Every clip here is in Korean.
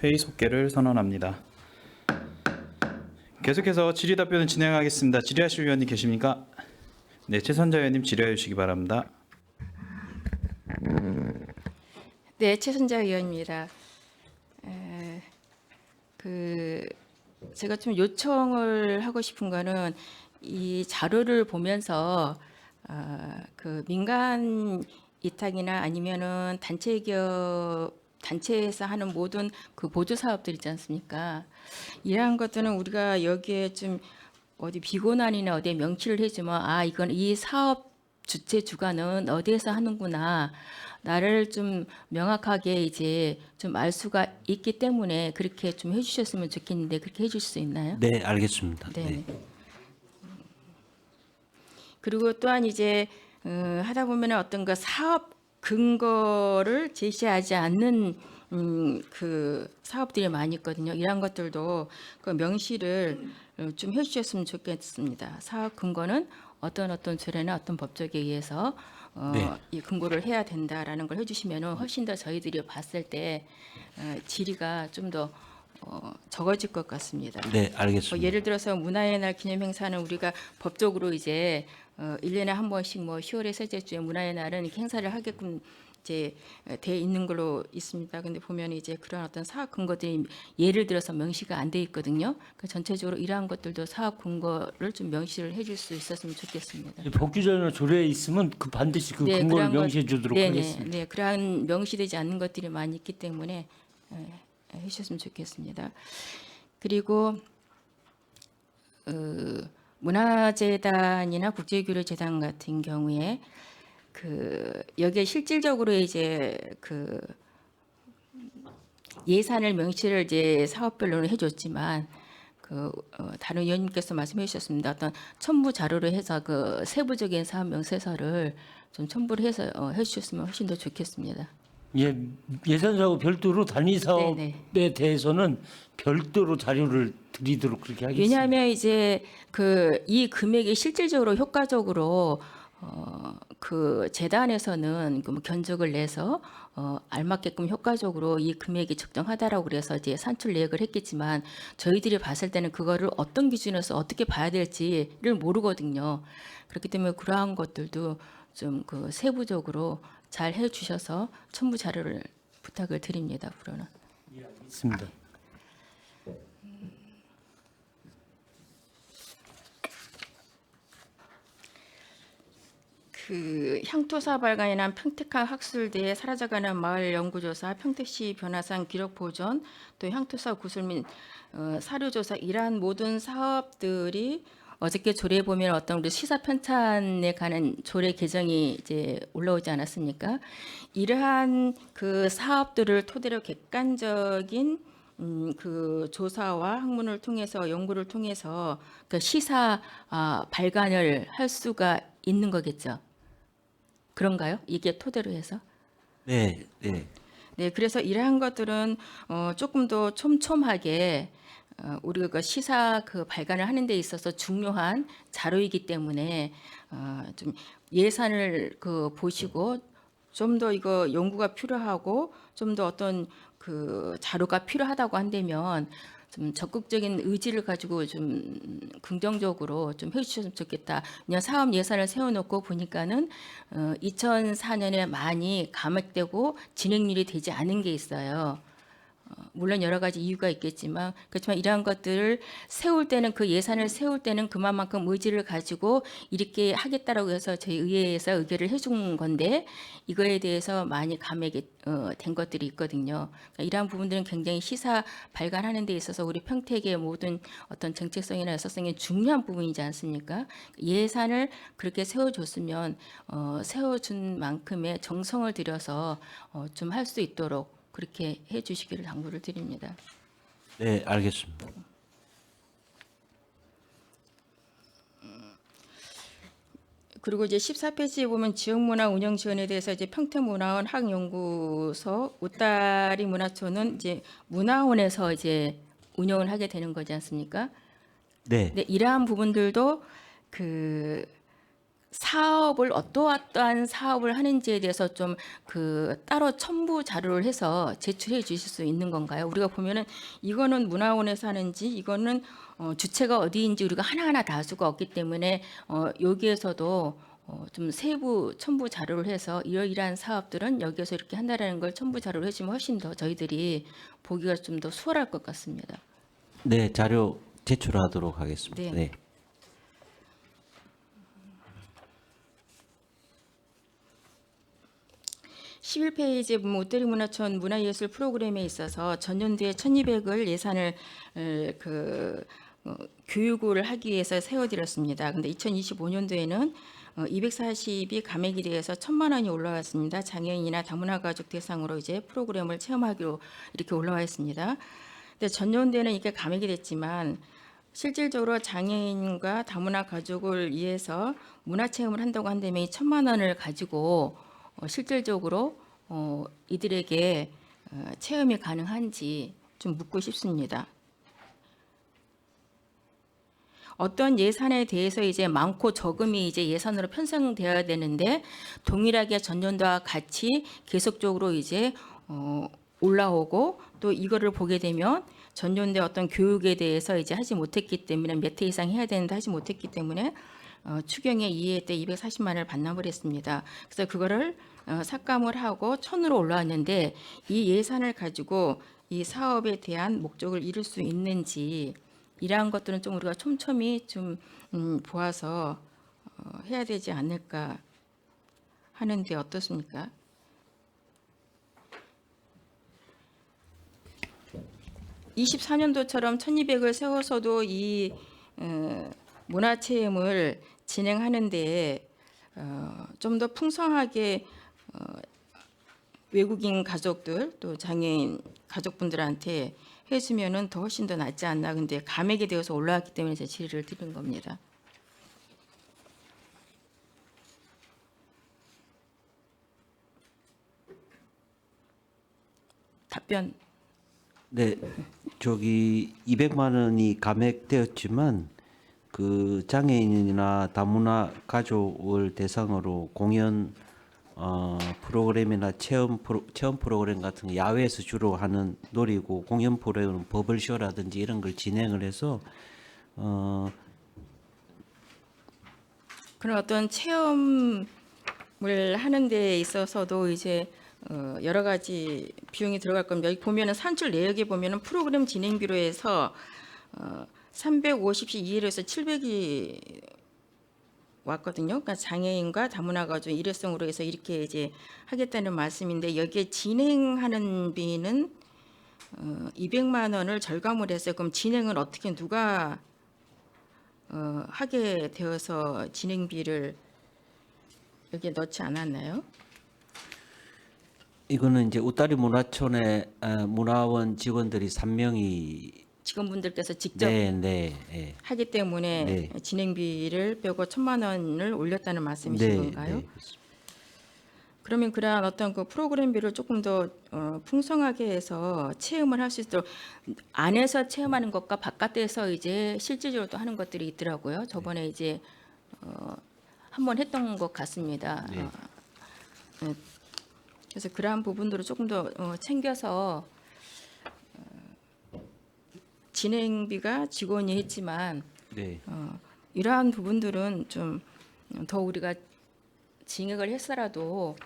회의 속개를 선언합니다. 계속해서 질의답변을 진행하겠습니다. 질의하실 위원님 계십니까? 네, 최선자 의원님 질의해 주시기 바랍니다. 네, 최선자 의원입니다. 그 제가 좀 요청을 하고 싶은 거는 이 자료를 보면서 그 민간 이탁이나 아니면은 단체에서 하는 모든 그 보조 사업들 있지 않습니까? 이러한 것들은 우리가 여기에 좀 어디 비고난이나 어디에 명시를 해주면 이건 이 사업 주체 주관은 어디에서 하는구나. 나를 좀 명확하게 이제 좀 알 수가 있기 때문에 그렇게 좀 해주셨으면 좋겠는데 그렇게 해줄 수 있나요? 네, 알겠습니다. 네. 그리고 또한 이제 하다 보면 어떤 그 사업 근거를 제시하지 않는 그 사업들이 많이 있거든요. 이런 것들도 그 명시를 좀 해주셨으면 좋겠습니다. 사업 근거는 어떤 조례나 어떤 법적에 의해서 네. 이 근거를 해야 된다라는 걸 해주시면 훨씬 더 저희들이 봤을 때 질의가 좀 더 적어질 것 같습니다. 네, 알겠습니다. 예를 들어서 문화의 날 기념 행사는 우리가 법적으로 이제 1년에 한 번씩 뭐 10월의 셋째 주에 문화의 날은 이렇게 행사를 하게끔 이제 돼 있는 걸로 있습니다. 근데 보면 이제 그런 어떤 사업 근거들이 예를 들어서 명시가 안 돼 있거든요. 그러니까 전체적으로 이러한 것들도 사업 근거를 좀 명시를 해줄 수 있었으면 좋겠습니다. 법규제나 조례에 있으면 그 반드시 그 근거를 그러한 것- 명시해 주도록 하겠습니다. 네, 그러한 명시되지 않는 것들이 많이 있기 때문에 해주셨으면 좋겠습니다. 그리고 문화재단이나 국제교류재단 같은 경우에 그 여기에 실질적으로 이제 그 예산을 명시를 이제 사업별로는 해줬지만 다른 의원님께서 말씀해 주셨습니다. 어떤 첨부 자료로 해서 그 세부적인 사업 명세서를 좀 첨부를 해서 해주셨으면 훨씬 더 좋겠습니다. 예, 예산사하고 별도로 단위 사업에 네네. 대해서는 별도로 자료를 드리도록 그렇게 하겠습니다. 왜냐하면 이제 이 금액이 실질적으로 효과적으로 그 재단에서는 그뭐 견적을 내서 알맞게끔 효과적으로 이 금액이 적정하다라고 그래서 이제 산출 내역을 했겠지만 저희들이 봤을 때는 그거를 어떤 기준에서 어떻게 봐야 될지를 모르거든요. 그렇기 때문에 그러한 것들도 좀 그 세부적으로 잘 해주셔서 첨부 자료를 부탁을 드립니다. 앞으로는. 있습니다. 그 향토사 발간이나 평택항 학술대에 사라져가는 마을 연구조사, 평택시 변화산 기록 보존, 또 향토사 구술 및 사료조사 이러한 모든 사업들이 어저께 조례에 보면 어떤 우리 시사 편찬에 관한 조례 개정이 이제 올라오지 않았습니까? 이러한 그 사업들을 토대로 객관적인 그 조사와 학문을 통해서 연구를 통해서 그 시사 발간을 할 수가 있는 거겠죠. 그런가요? 이게 토대로 해서? 네, 네. 네, 그래서 이러한 것들은 조금 더 촘촘하게 우리가 그 시사 그 발간을 하는 데 있어서 중요한 자료이기 때문에 좀 예산을 그 보시고 좀 더 이거 연구가 필요하고 좀 더 어떤 그 자료가 필요하다고 한다면 좀 적극적인 의지를 가지고 좀 긍정적으로 좀 해주셨으면 좋겠다. 그냥 사업 예산을 세워놓고 보니까는 2004년에 많이 감액되고 진행률이 되지 않은 게 있어요. 물론 여러 가지 이유가 있겠지만 그렇지만 이러한 것들을 세울 때는 그 예산을 세울 때는 그만큼 의지를 가지고 이렇게 하겠다라고 해서 저희 의회에서 의결을 해준 건데 이거에 대해서 많이 감액이 된 것들이 있거든요. 그러니까 이러한 부분들은 굉장히 시사 발간하는 데 있어서 우리 평택의 모든 어떤 정책성이나 여성성이 중요한 부분이지 않습니까? 예산을 그렇게 세워줬으면 세워준 만큼의 정성을 들여서 좀 할 수 있도록 그렇게 해주시기를 당부를 드립니다. 네, 알겠습니다. 그리고 이제 14페이지에 보면 지역문화 운영 지원에 대해서 이제 평택문화원 학연구소 웃다리 문화촌은 이제 문화원에서 이제 운영을 하게 되는 거지 않습니까? 네, 네, 이러한 부분들도 그 사업을 어떠한 사업을 하는지에 대해서 좀 그 따로 첨부 자료를 해서 제출해 주실 수 있는 건가요? 우리가 보면은 이거는 문화원에서 하는지 이거는 주체가 어디인지 우리가 하나하나 다 알 수가 없기 때문에 여기에서도 좀 세부 첨부 자료를 해서 이러이러한 사업들은 여기에서 이렇게 한다라는 걸 첨부 자료를 해주면 훨씬 더 저희들이 보기가 좀 더 수월할 것 같습니다. 네, 자료 제출하도록 하겠습니다. 네. 네. 11페이지에 보면 웃대리 문화촌 문화예술 프로그램에 있어서 전년도에 1,200을 예산을 교육을 하기 위해서 세워드렸습니다. 근데 2025년도에는 240이 감액이 돼서 1,000만 원이 올라왔습니다. 장애인이나 다문화 가족 대상으로 이제 프로그램을 체험하기로 이렇게 올라와 있습니다. 근데 전년도에는 이게 감액이 됐지만 실질적으로 장애인과 다문화 가족을 위해서 문화 체험을 한다고 한다면 이 1,000만 원을 가지고 실질적으로 이들에게 체험이 가능한지 좀 묻고 싶습니다. 어떤 예산에 대해서 이제 많고 적음이 이제 예산으로 편성되어야 되는데 동일하게 전년도와 같이 계속적으로 이제 올라오고 또 이거를 보게 되면 전년도에 어떤 교육에 대해서 이제 하지 못했기 때문에 몇 회 이상 해야 되는데 하지 못했기 때문에 추경의 2회 때 240만 원을 반납을 했습니다. 그래서 그거를 삭감을 하고 1,000으로 올라왔는데 이 예산을 가지고 이 사업에 대한 목적을 이룰 수 있는지 이러한 것들은 좀 우리가 촘촘히 좀 보아서 해야 되지 않을까 하는데 어떻습니까? (24년도처럼) 1,200을 세워서도 이 문화체험을 진행하는데 좀 더 풍성하게 외국인 가족들 또 장애인 가족분들한테 해주면은 더 훨씬 더 낫지 않나. 근데 감액이 되어서 올라왔기 때문에 제 질의를 드린 겁니다. 답변. 네, 저기 200만 원이 감액되었지만 그 장애인이나 다문화 가족을 대상으로 공연 프로그램이나 체험 프로그램 같은 거 야외에서 주로 하는 놀이고 공연 프로그램 버블쇼라든지 이런 걸 진행을 해서 그런 어떤 체험을 하는 데 있어서도 이제 여러 가지 비용이 들어갈 겁니다. 여기 보면은 산출 내역에 보면은 프로그램 진행비로 해서 350씩 2회로 해서 700이 왔거든요. 그러니까 장애인과 다문화 가족 일회성으로 해서 이렇게 이제 하겠다는 말씀인데 여기에 진행하는 비는 200만 원을 절감을 했어요. 그럼 진행은 어떻게 누가 하게 되어서 진행비를 여기에 넣지 않았나요? 이거는 이제 웃다리 문화촌의 문화원 직원들이 3명이 직원분들께서 직접 네. 하기 때문에 네. 진행비를 빼고 1,000만 원을 올렸다는 말씀이신 네, 건가요? 네. 그러면 그러한 어떤 그 프로그램비를 조금 더 풍성하게 해서 체험을 할 수 있도록 안에서 체험하는 것과 바깥에서 이제 실질적으로 또 하는 것들이 있더라고요. 저번에 이제 한번 했던 것 같습니다. 네. 네. 그래서 그러한 부분들을 조금 더 챙겨서 진행비가 직원이 했지만 네. 이러한 부분들은 좀 더 우리가 증액을 했어라도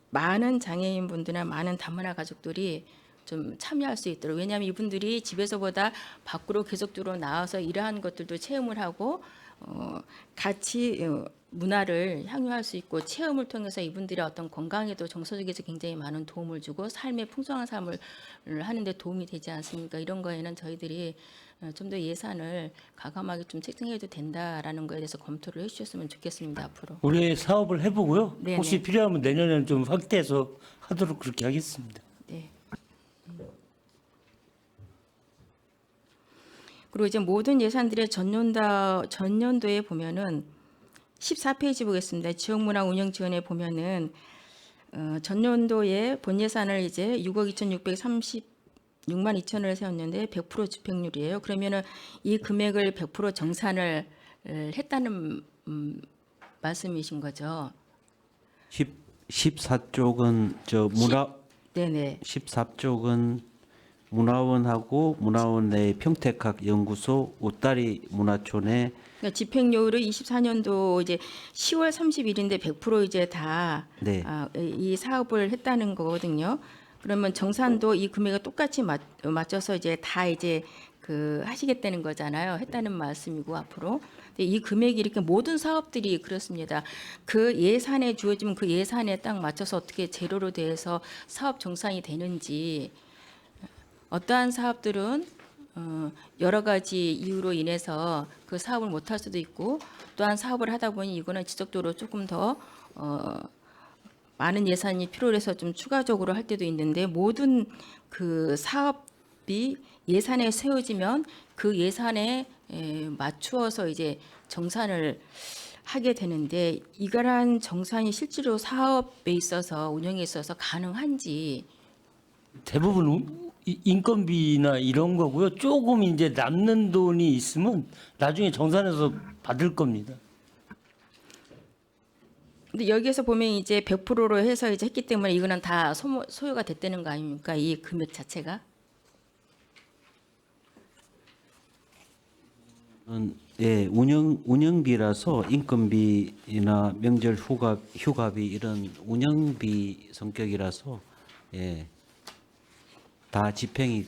많은 장애인분들이나 많은 다문화 가족들이 좀 참여할 수 있도록. 왜냐하면 이분들이 집에서보다 밖으로 계속적으로 나와서 이러한 것들도 체험을 하고 같이 문화를 향유할 수 있고 체험을 통해서 이분들의 어떤 건강에도 정서적에서 굉장히 많은 도움을 주고 삶의 풍성한 삶을 하는데 도움이 되지 않습니까? 이런 거에는 저희들이 좀 더 예산을 과감하게 좀 책정해도 된다라는 거에 대해서 검토를 해주셨으면 좋겠습니다. 앞으로. 올해 사업을 해보고요. 네네. 혹시 필요하면 내년에는 좀 확대해서 하도록 그렇게 하겠습니다. 네. 그리고 이제 모든 예산들의 전년도에 보면은 14페이지 보겠습니다. 지역문화 운영 지원에 보면은 전년도에 본 예산을 이제 6억 2,636만 2천을 세웠는데 100% 집행률이에요. 그러면은 이 금액을 100% 정산을 했다는 말씀이신 거죠? 14쪽은 저 문화 네네. 14쪽은 문화원하고 문화원 내 평택학 연구소 웃다리 문화촌에 그러니까 집행료를 24년도 이제 10월 30일인데 100% 이제 다 네. 이 사업을 했다는 거거든요. 그러면 정산도 이 금액을 똑같이 맞춰서 이제 다 이제 그 하시겠다는 거잖아요. 했다는 말씀이고 앞으로. 근데 이 금액이 이렇게 모든 사업들이 그렇습니다. 그 예산에 주어지면 그 예산에 딱 맞춰서 어떻게 재료로 대해서 사업 정산이 되는지 어떠한 사업들은 여러 가지 이유로 인해서 그 사업을 못할 수도 있고 또한 사업을 하다 보니 이거는 지속적으로 조금 더 많은 예산이 필요해서 좀 추가적으로 할 때도 있는데 모든 그 사업이 예산에 세워지면 그 예산에 맞추어서 이제 정산을 하게 되는데 이러한 정산이 실제로 사업에 있어서 운영에 있어서 가능한지 대부분 인건비나 이런 거고요. 조금 이제 남는 돈이 있으면 나중에 정산해서 받을 겁니다. 근데 여기에서 보면 이제 100%로 해서 이제 했기 때문에 이거는 다 소요가 됐다는 거 아닙니까? 이 금액 자체가. 예, 운영비라서 인건비나 명절 휴가비 이런 운영비 성격이라서 예, 다 집행이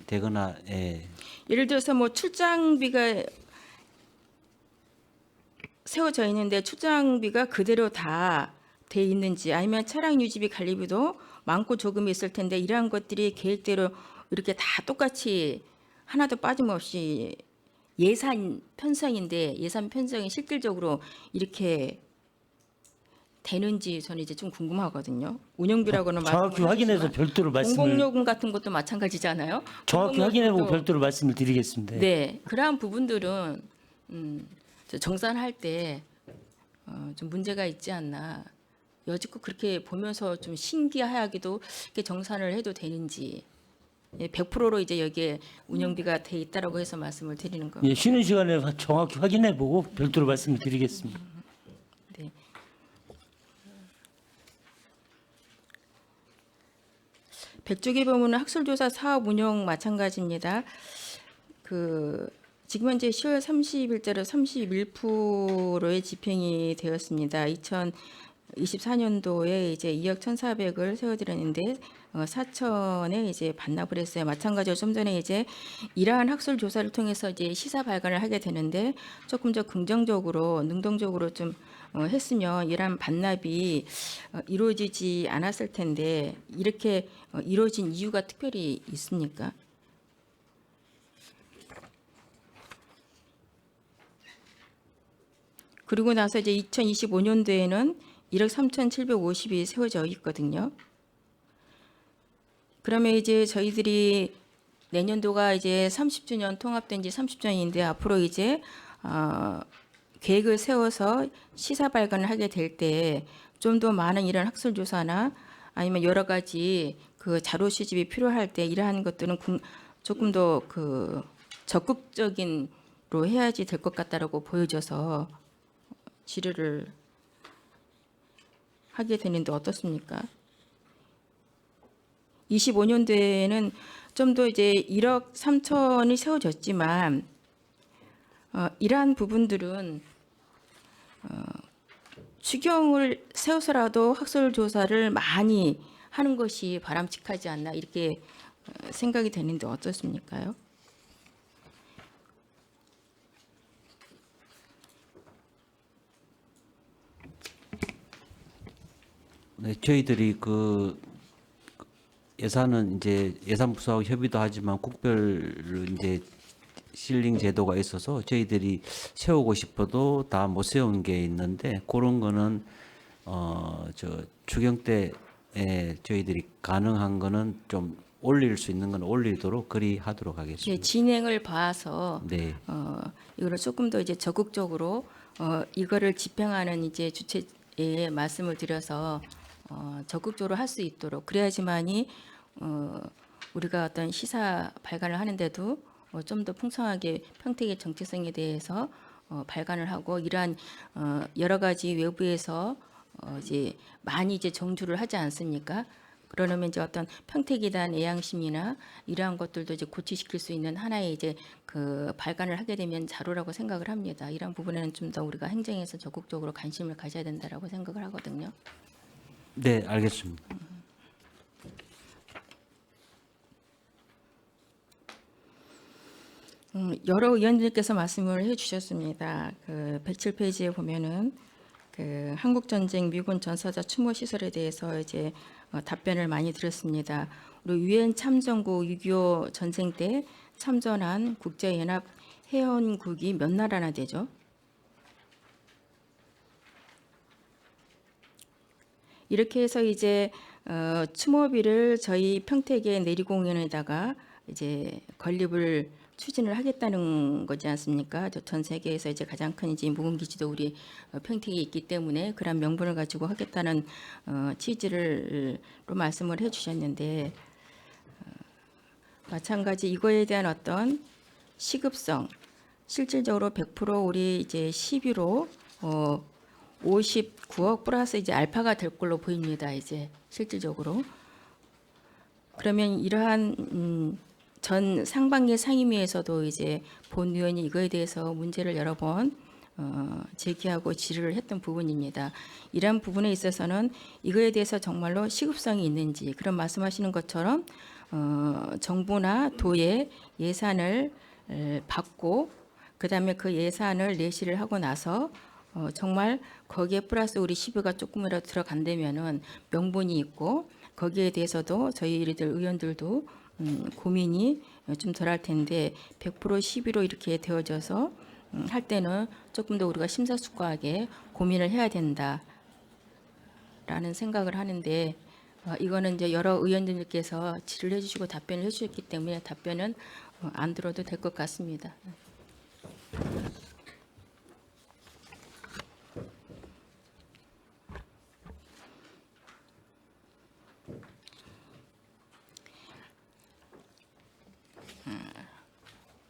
되거나 예, 예를 들어서 뭐 출장비가 세워져 있는데 출장비가 그대로 다 돼 있는지 아니면 차량 유지비 관리비도 많고 조금이 있을 텐데 이러한 것들이 계획대로 이렇게 다 똑같이 하나도 빠짐없이 예산 편성인데 예산 편성이 실질적으로 이렇게 되는지 저는 이제 좀 궁금하거든요. 운영비라고는 정확히 확인해서 별도로 말씀을 공공요금 같은 것도 마찬가지잖아요. 정확히 공공요금도- 확인해보고 별도로 말씀을 드리겠습니다. 네, 그러한 부분들은 저 정산할 때 좀 문제가 있지 않나. 여지껏 그렇게 보면서 좀 신기하기도 이렇게 정산을 해도 되는지 100%로 이제 여기에 운영비가 돼 있다라고 해서 말씀을 드리는 겁니다. 예, 쉬는 시간에 정확히 확인해보고 별도로 말씀을 드리겠습니다. 네. 백조기 보면은 학술조사 사업 운영 마찬가지입니다. 그 지금 현재 10월 30일자로 31%의 집행이 되었습니다. 2024년도에 이제 2억 1,400을 세워드렸는데 4천에 이제 반납을 했어요. 마찬가지로 좀 전에 이제 이러한 학술 조사를 통해서 이제 시사 발간을 하게 되는데 조금 더 긍정적으로 능동적으로 좀 했으면 이러한 반납이 이루어지지 않았을 텐데 이렇게 이루어진 이유가 특별히 있습니까? 그리고 나서 이제 2025년도에는 1억 3,750이 세워져 있거든요. 그러면 이제 저희들이 내년도가 이제 30주년 통합된 지 30주년인데 앞으로 이제 계획을 세워서 시사 발간을 하게 될 때 좀 더 많은 이런 학술 조사나 아니면 여러 가지 그 자료 수집이 필요할 때 이러한 것들은 조금 더 그 적극적인로 해야지 될 것 같다라고 보여져서 질의를 하게 되는데 어떻습니까? 25년도에는 좀 더 이제 1억 3천이 세워졌지만 이러한 부분들은 추경을 세워서라도 학술 조사를 많이 하는 것이 바람직하지 않나 이렇게 생각이 되는데 어떻습니까요? 네, 저희들이 그 예산은 이제 예산부서하고 협의도 하지만 국별로 이제 실링 제도가 있어서 저희들이 세우고 싶어도 다 못 세운 게 있는데 그런 거는 저 추경 때 저희들이 가능한 거는 좀 올릴 수 있는 건 올리도록 그리 하도록 예, 하겠습니다. 진행을 봐서 네. 이거를 조금 더 이제 적극적으로 이거를 집행하는 이제 주체에 말씀을 드려서 적극적으로 할 수 있도록 그래야지만이 우리가 어떤 시사 발간을 하는데도 좀 더 풍성하게 평택의 정체성에 대해서 발간을 하고 이러한 여러 가지 외부에서 이제 많이 이제 정주를 하지 않습니까? 그러려면 이제 어떤 평택에 대한 애양심이나 이러한 것들도 이제 고취시킬 수 있는 하나의 이제 그 발간을 하게 되면 자료라고 생각을 합니다. 이런 부분에는 좀 더 우리가 행정에서 적극적으로 관심을 가져야 된다라고 생각을 하거든요. 네, 알겠습니다. 여러 의원님께서 말씀을 해주셨습니다. 그 107페이지에 보면은 그 한국 전쟁 미군 전사자 추모 시설에 대해서 이제 답변을 많이 드렸습니다. 우리 유엔 참전국 6.25 전쟁 때 참전한 국제연합 회원국이 몇 나라나 되죠? 이렇게 해서 이제 추모비를 저희 평택의 내리공연에다가 이제 건립을 추진을 하겠다는 거지 않습니까? 전 세계에서 이제 가장 큰 이제 무군 기지도 우리 평택에 있기 때문에 그런 명분을 가지고 하겠다는 취지로 말씀을 해주셨는데 마찬가지 이거에 대한 어떤 시급성 실질적으로 100% 우리 이제 11호 59억 플러스 이제 알파가 될 걸로 보입니다. 이제 실질적으로 그러면 이러한 전 상반기 상임위에서도 이제 본 의원이 이거에 대해서 문제를 여러 번 제기하고 질의를 했던 부분입니다. 이러한 부분에 있어서는 이거에 대해서 정말로 시급성이 있는지 그런 말씀하시는 것처럼 정부나 도의 예산을 받고 그다음에 그 예산을 내시를 하고 나서 정말 거기에 플러스 우리 10여가 조금이라도 들어간다면은 명분이 있고 거기에 대해서도 저희들 의원들도 고민이 좀 덜 할 텐데 100% 11로 이렇게 되어져서 할 때는 조금 더 우리가 심사숙고하게 고민을 해야 된다라는 생각을 하는데 이거는 이제 여러 의원님들께서 질의를 해주시고 답변을 해주셨기 때문에 답변은 안 들어도 될 것 같습니다.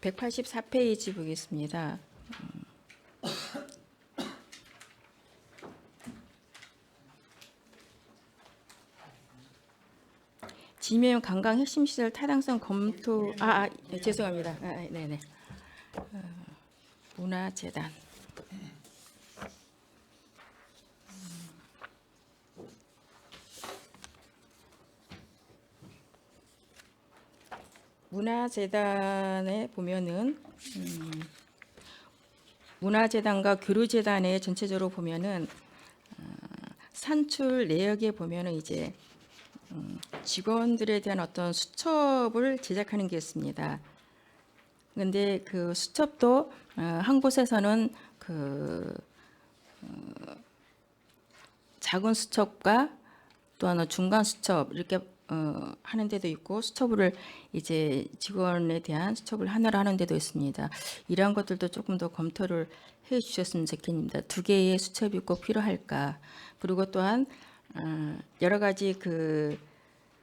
184페이지 보겠습니다. 지명 관광 핵심 시설 타당성 검토 죄송합니다. 네네. 문화재단. 문화재단에 보면은 문화재단과 교류재단에 전체적으로 보면은 산출 내역에 보면은 이제 직원들에 대한 어떤 수첩을 제작하는 게 있습니다. 그런데 그 수첩도 한 곳에서는 그 작은 수첩과 또 하나 중간 수첩 이렇게 하는 데도 있고 수첩을 이제 직원에 대한 수첩을 하나로 하는 데도 있습니다. 이러한 것들도 조금 더 검토를 해 주셨으면 좋겠습니다. 두 개의 수첩이 꼭 필요할까? 그리고 또한 여러 가지 그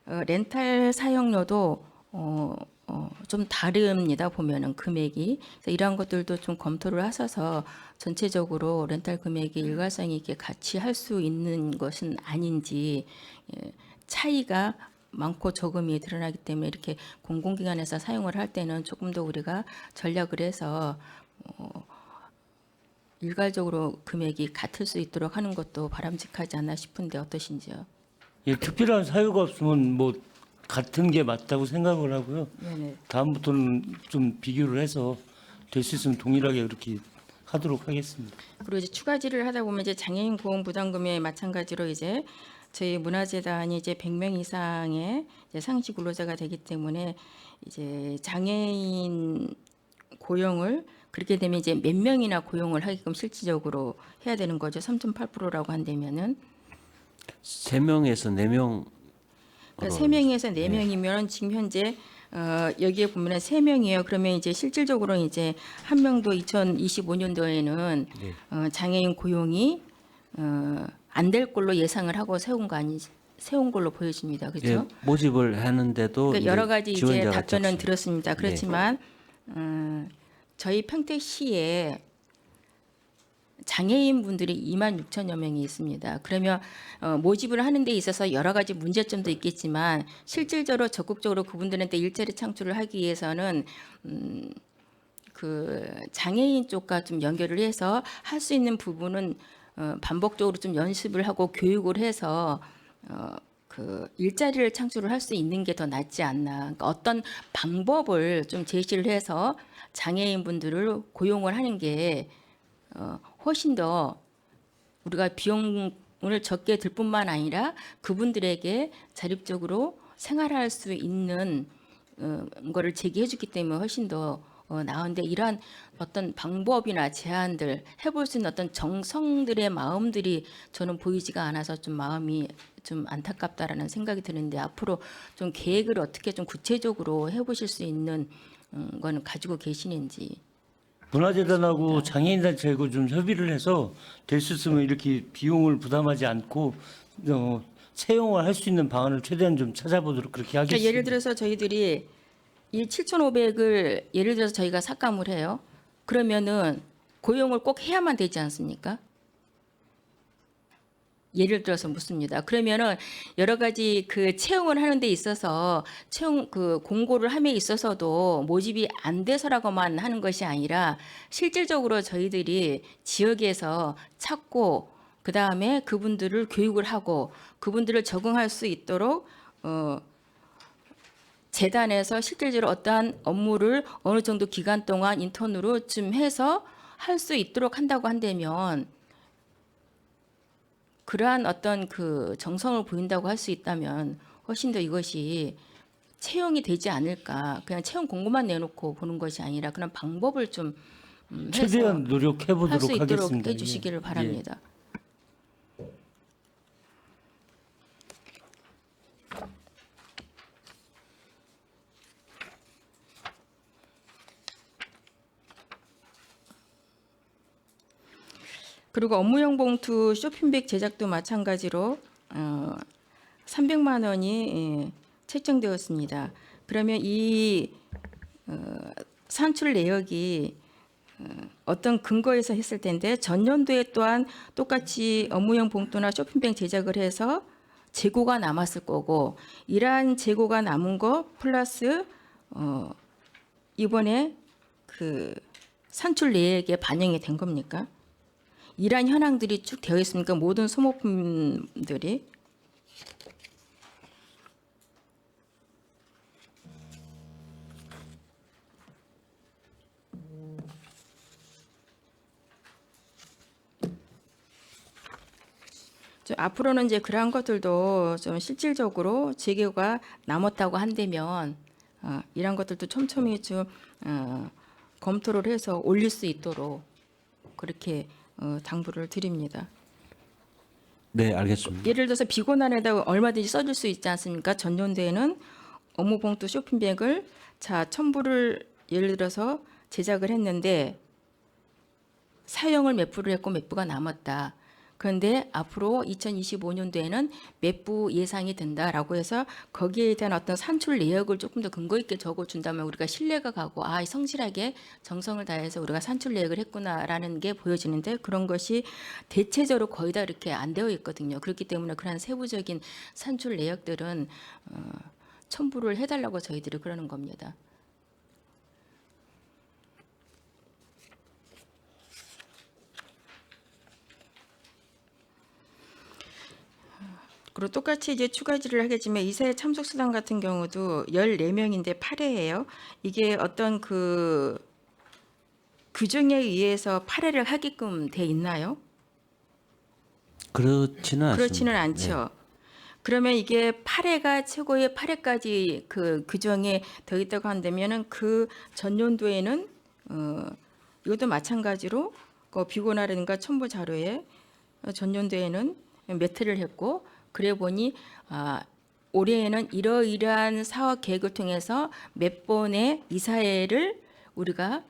렌탈 사용료도 좀 다릅니다. 보면은 금액이 그래서 이러한 것들도 좀 검토를 하셔서 전체적으로 렌탈 금액이 일관성 있게 같이 할 수 있는 것은 아닌지 차이가 많고 적음이 드러나기 때문에 이렇게 공공기관에서 사용을 할 때는 조금 더 우리가 전략을 해서 일괄적으로 금액이 같을 수 있도록 하는 것도 바람직하지 않나 싶은데 어떠신지요? 예, 특별한 사유가 없으면 뭐 같은 게 맞다고 생각을 하고요. 네네. 다음부터는 좀 비교를 해서 될 수 있으면 동일하게 그렇게 하도록 하겠습니다. 그리고 이제 추가 질의를 하다 보면 이제 장애인 고용 부담금에 마찬가지로 이제 저희 문화재단이 이제 100명 이상의 이제 상시 근로자가 되기 때문에 이제 장애인 고용을 그렇게 되면 이제 몇 명이나 고용을 하게끔 실질적으로 해야 되는 거죠. 3.8%라고 한다면은 3명에서 4명 그러니까 3명에서 4명이면 지금 현재 여기에 보면은 3명이에요. 그러면 이제 실질적으로 이제 한 명도 2025년도에는 장애인 고용이 안 될 걸로 예상을 하고 세운 걸로 보여집니다. 그렇죠? 예, 모집을 하는데도 그러니까 여러 가지 이제 지원자가 답변은 적습니다. 들었습니다. 그렇지만 저희 평택시에 장애인 분들이 2만 6천여 명이 있습니다. 그러면 모집을 하는 데 있어서 여러 가지 문제점도 있겠지만 실질적으로 적극적으로 그분들한테 일자리 창출을 하기 위해서는 그 장애인 쪽과 좀 연결을 해서 할 수 있는 부분은 반복적으로 좀 연습을 하고 교육을 해서 그 일자리를 창출을 할 수 있는 게 더 낫지 않나. 그러니까 어떤 방법을 좀 제시를 해서 장애인 분들을 고용을 하는 게 훨씬 더 우리가 비용을 적게 들 뿐만 아니라 그분들에게 자립적으로 생활할 수 있는 거를 제기해 주기 때문에 훨씬 더 나은데 이러한 어떤 방법이나 제안들 해볼 수 있는 어떤 정성들의 마음들이 저는 보이지가 않아서 좀 마음이 좀 안타깝다라는 생각이 드는데 앞으로 좀 계획을 어떻게 좀 구체적으로 해보실 수 있는 거는 가지고 계시는지. 문화재단하고 장애인단체하고 좀 협의를 해서 될 수 있으면 이렇게 비용을 부담하지 않고 채용을 할 수 있는 방안을 최대한 좀 찾아보도록 그렇게 하겠습니다. 그러니까 예를 들어서 저희들이 이 7,500을 예를 들어서 저희가 삭감을 해요. 그러면은 고용을 꼭 해야만 되지 않습니까? 예를 들어서 묻습니다. 그러면은 여러 가지 그 채용을 하는 데 있어서 채용 그 공고를 함에 있어서도 모집이 안 돼서라고만 하는 것이 아니라 실질적으로 저희들이 지역에서 찾고 그 다음에 그분들을 교육을 하고 그분들을 적응할 수 있도록 재단에서 실질적으로 어떠한 업무를 어느 정도 기간 동안 인턴으로 좀 해서 할 수 있도록 한다고 한다면 그러한 어떤 그 정성을 보인다고 할 수 있다면 훨씬 더 이것이 채용이 되지 않을까. 그냥 채용 공고만 내놓고 보는 것이 아니라 그런 방법을 좀 해서 최대한 노력해 할 보도록 수 있도록 하겠습니다. 해주시기를 예. 바랍니다. 그리고 업무용 봉투 쇼핑백 제작도 마찬가지로 300만 원이 책정되었습니다. 그러면 이 산출 내역이 어떤 근거에서 했을 텐데 전년도에 또한 똑같이 업무용 봉투나 쇼핑백 제작을 해서 재고가 남았을 거고 이러한 재고가 남은 거 플러스 이번에 그 산출 내역에 반영이 된 겁니까? 이러한 현황들이 쭉 되어 있습니까? 모든 소모품들이. 앞으로는 이제 그러한 것들도 좀 실질적으로 재고가 남았다고 한다면 이런 것들도 촘촘히 좀 검토를 해서 올릴 수 있도록 그렇게 당부를 드립니다. 네, 알겠습니다. 예를 들어서 비고난에다 얼마든지 써줄 수 있지 않습니까? 전년도에는 업무봉투 쇼핑백을 첨부를 예를 들어서 제작을 했는데 사용을 몇 부를 했고 몇 부가 남았다. 그런데 앞으로 2025년도에는 몇 부 예상이 된다라고 해서 거기에 대한 어떤 산출 내역을 조금 더 근거 있게 적어준다면 우리가 신뢰가 가고 성실하게 정성을 다해서 우리가 산출 내역을 했구나라는 게 보여지는데 그런 것이 대체적으로 거의 다 이렇게 안 되어 있거든요. 그렇기 때문에 그런 세부적인 산출 내역들은 첨부를 해달라고 저희들이 그러는 겁니다. 그리고 똑같이 이제 추가질을 하겠지만 이사회 참석 수당 같은 경우도 14명인데 8회예요. 이게 어떤 그 규정에 의해서 8회를 하게끔 돼 있나요? 그렇지는 그렇지는 않습니다. 않죠. 그러면 이게 8회가 최고의 8회까지 그 규정에 더 있다고 한다면은 그 전년도에는 이것도 마찬가지로 그 비고나라든가 첨부 자료에 전년도에는 몇 회를 했고 그래 보니 올해에는 이러이러한 사업 계획을 통해서 몇 번의 이사회를 우리가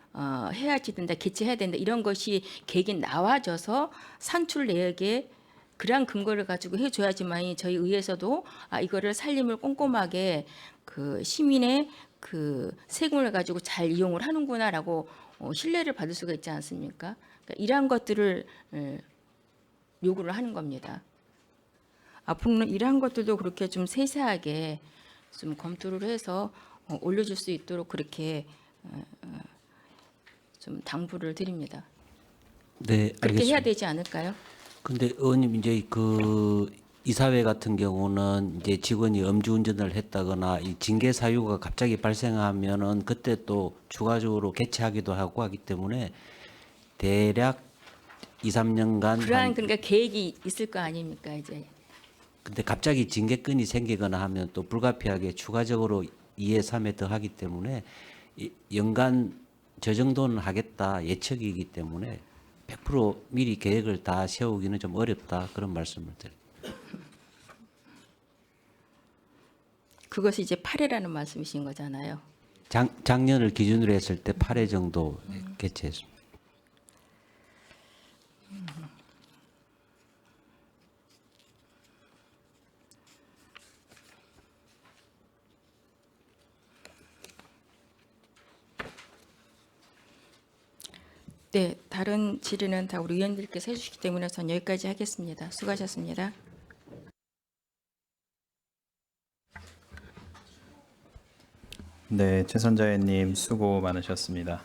해야지 된다, 개최해야 된다 이런 것이 계획이 나와져서 산출 내역에 그러한 근거를 가지고 해줘야지만 저희 의회에서도 이거를 살림을 꼼꼼하게 그 시민의 그 세금을 가지고 잘 이용을 하는구나라고 신뢰를 받을 수가 있지 않습니까? 그러니까 이러한 것들을 요구를 하는 겁니다. 앞으로는 이러한 것들도 그렇게 좀 세세하게 좀 검토를 해서 올려줄 수 있도록 그렇게 좀 당부를 드립니다. 네, 그렇게 알겠습니다. 해야 되지 않을까요? 근데 의원님 이제 그 이사회 같은 경우는 이제 직원이 음주운전을 했다거나 이 징계 사유가 갑자기 발생하면은 그때 또 추가적으로 개최하기도 하고 하기 때문에 대략 2, 3년간 그러한 그러니까 계획이 있을 거 아닙니까 이제. 근데 갑자기 징계권이 생기거나 하면 또 불가피하게 추가적으로 2에 3에 더 하기 때문에 연간 저 정도는 하겠다 예측이기 때문에 100% 미리 계획을 다 세우기는 좀 어렵다 그런 말씀을 드립니다. 그것이 이제 8회라는 말씀이신 거잖아요. 작년을 기준으로 했을 때 8회 정도 개최했습니다. 네, 다른 질의는 다 우리 의원들께서 해주시기 때문에 전 여기까지 하겠습니다. 수고하셨습니다. 네, 최선자 의원님 수고 많으셨습니다.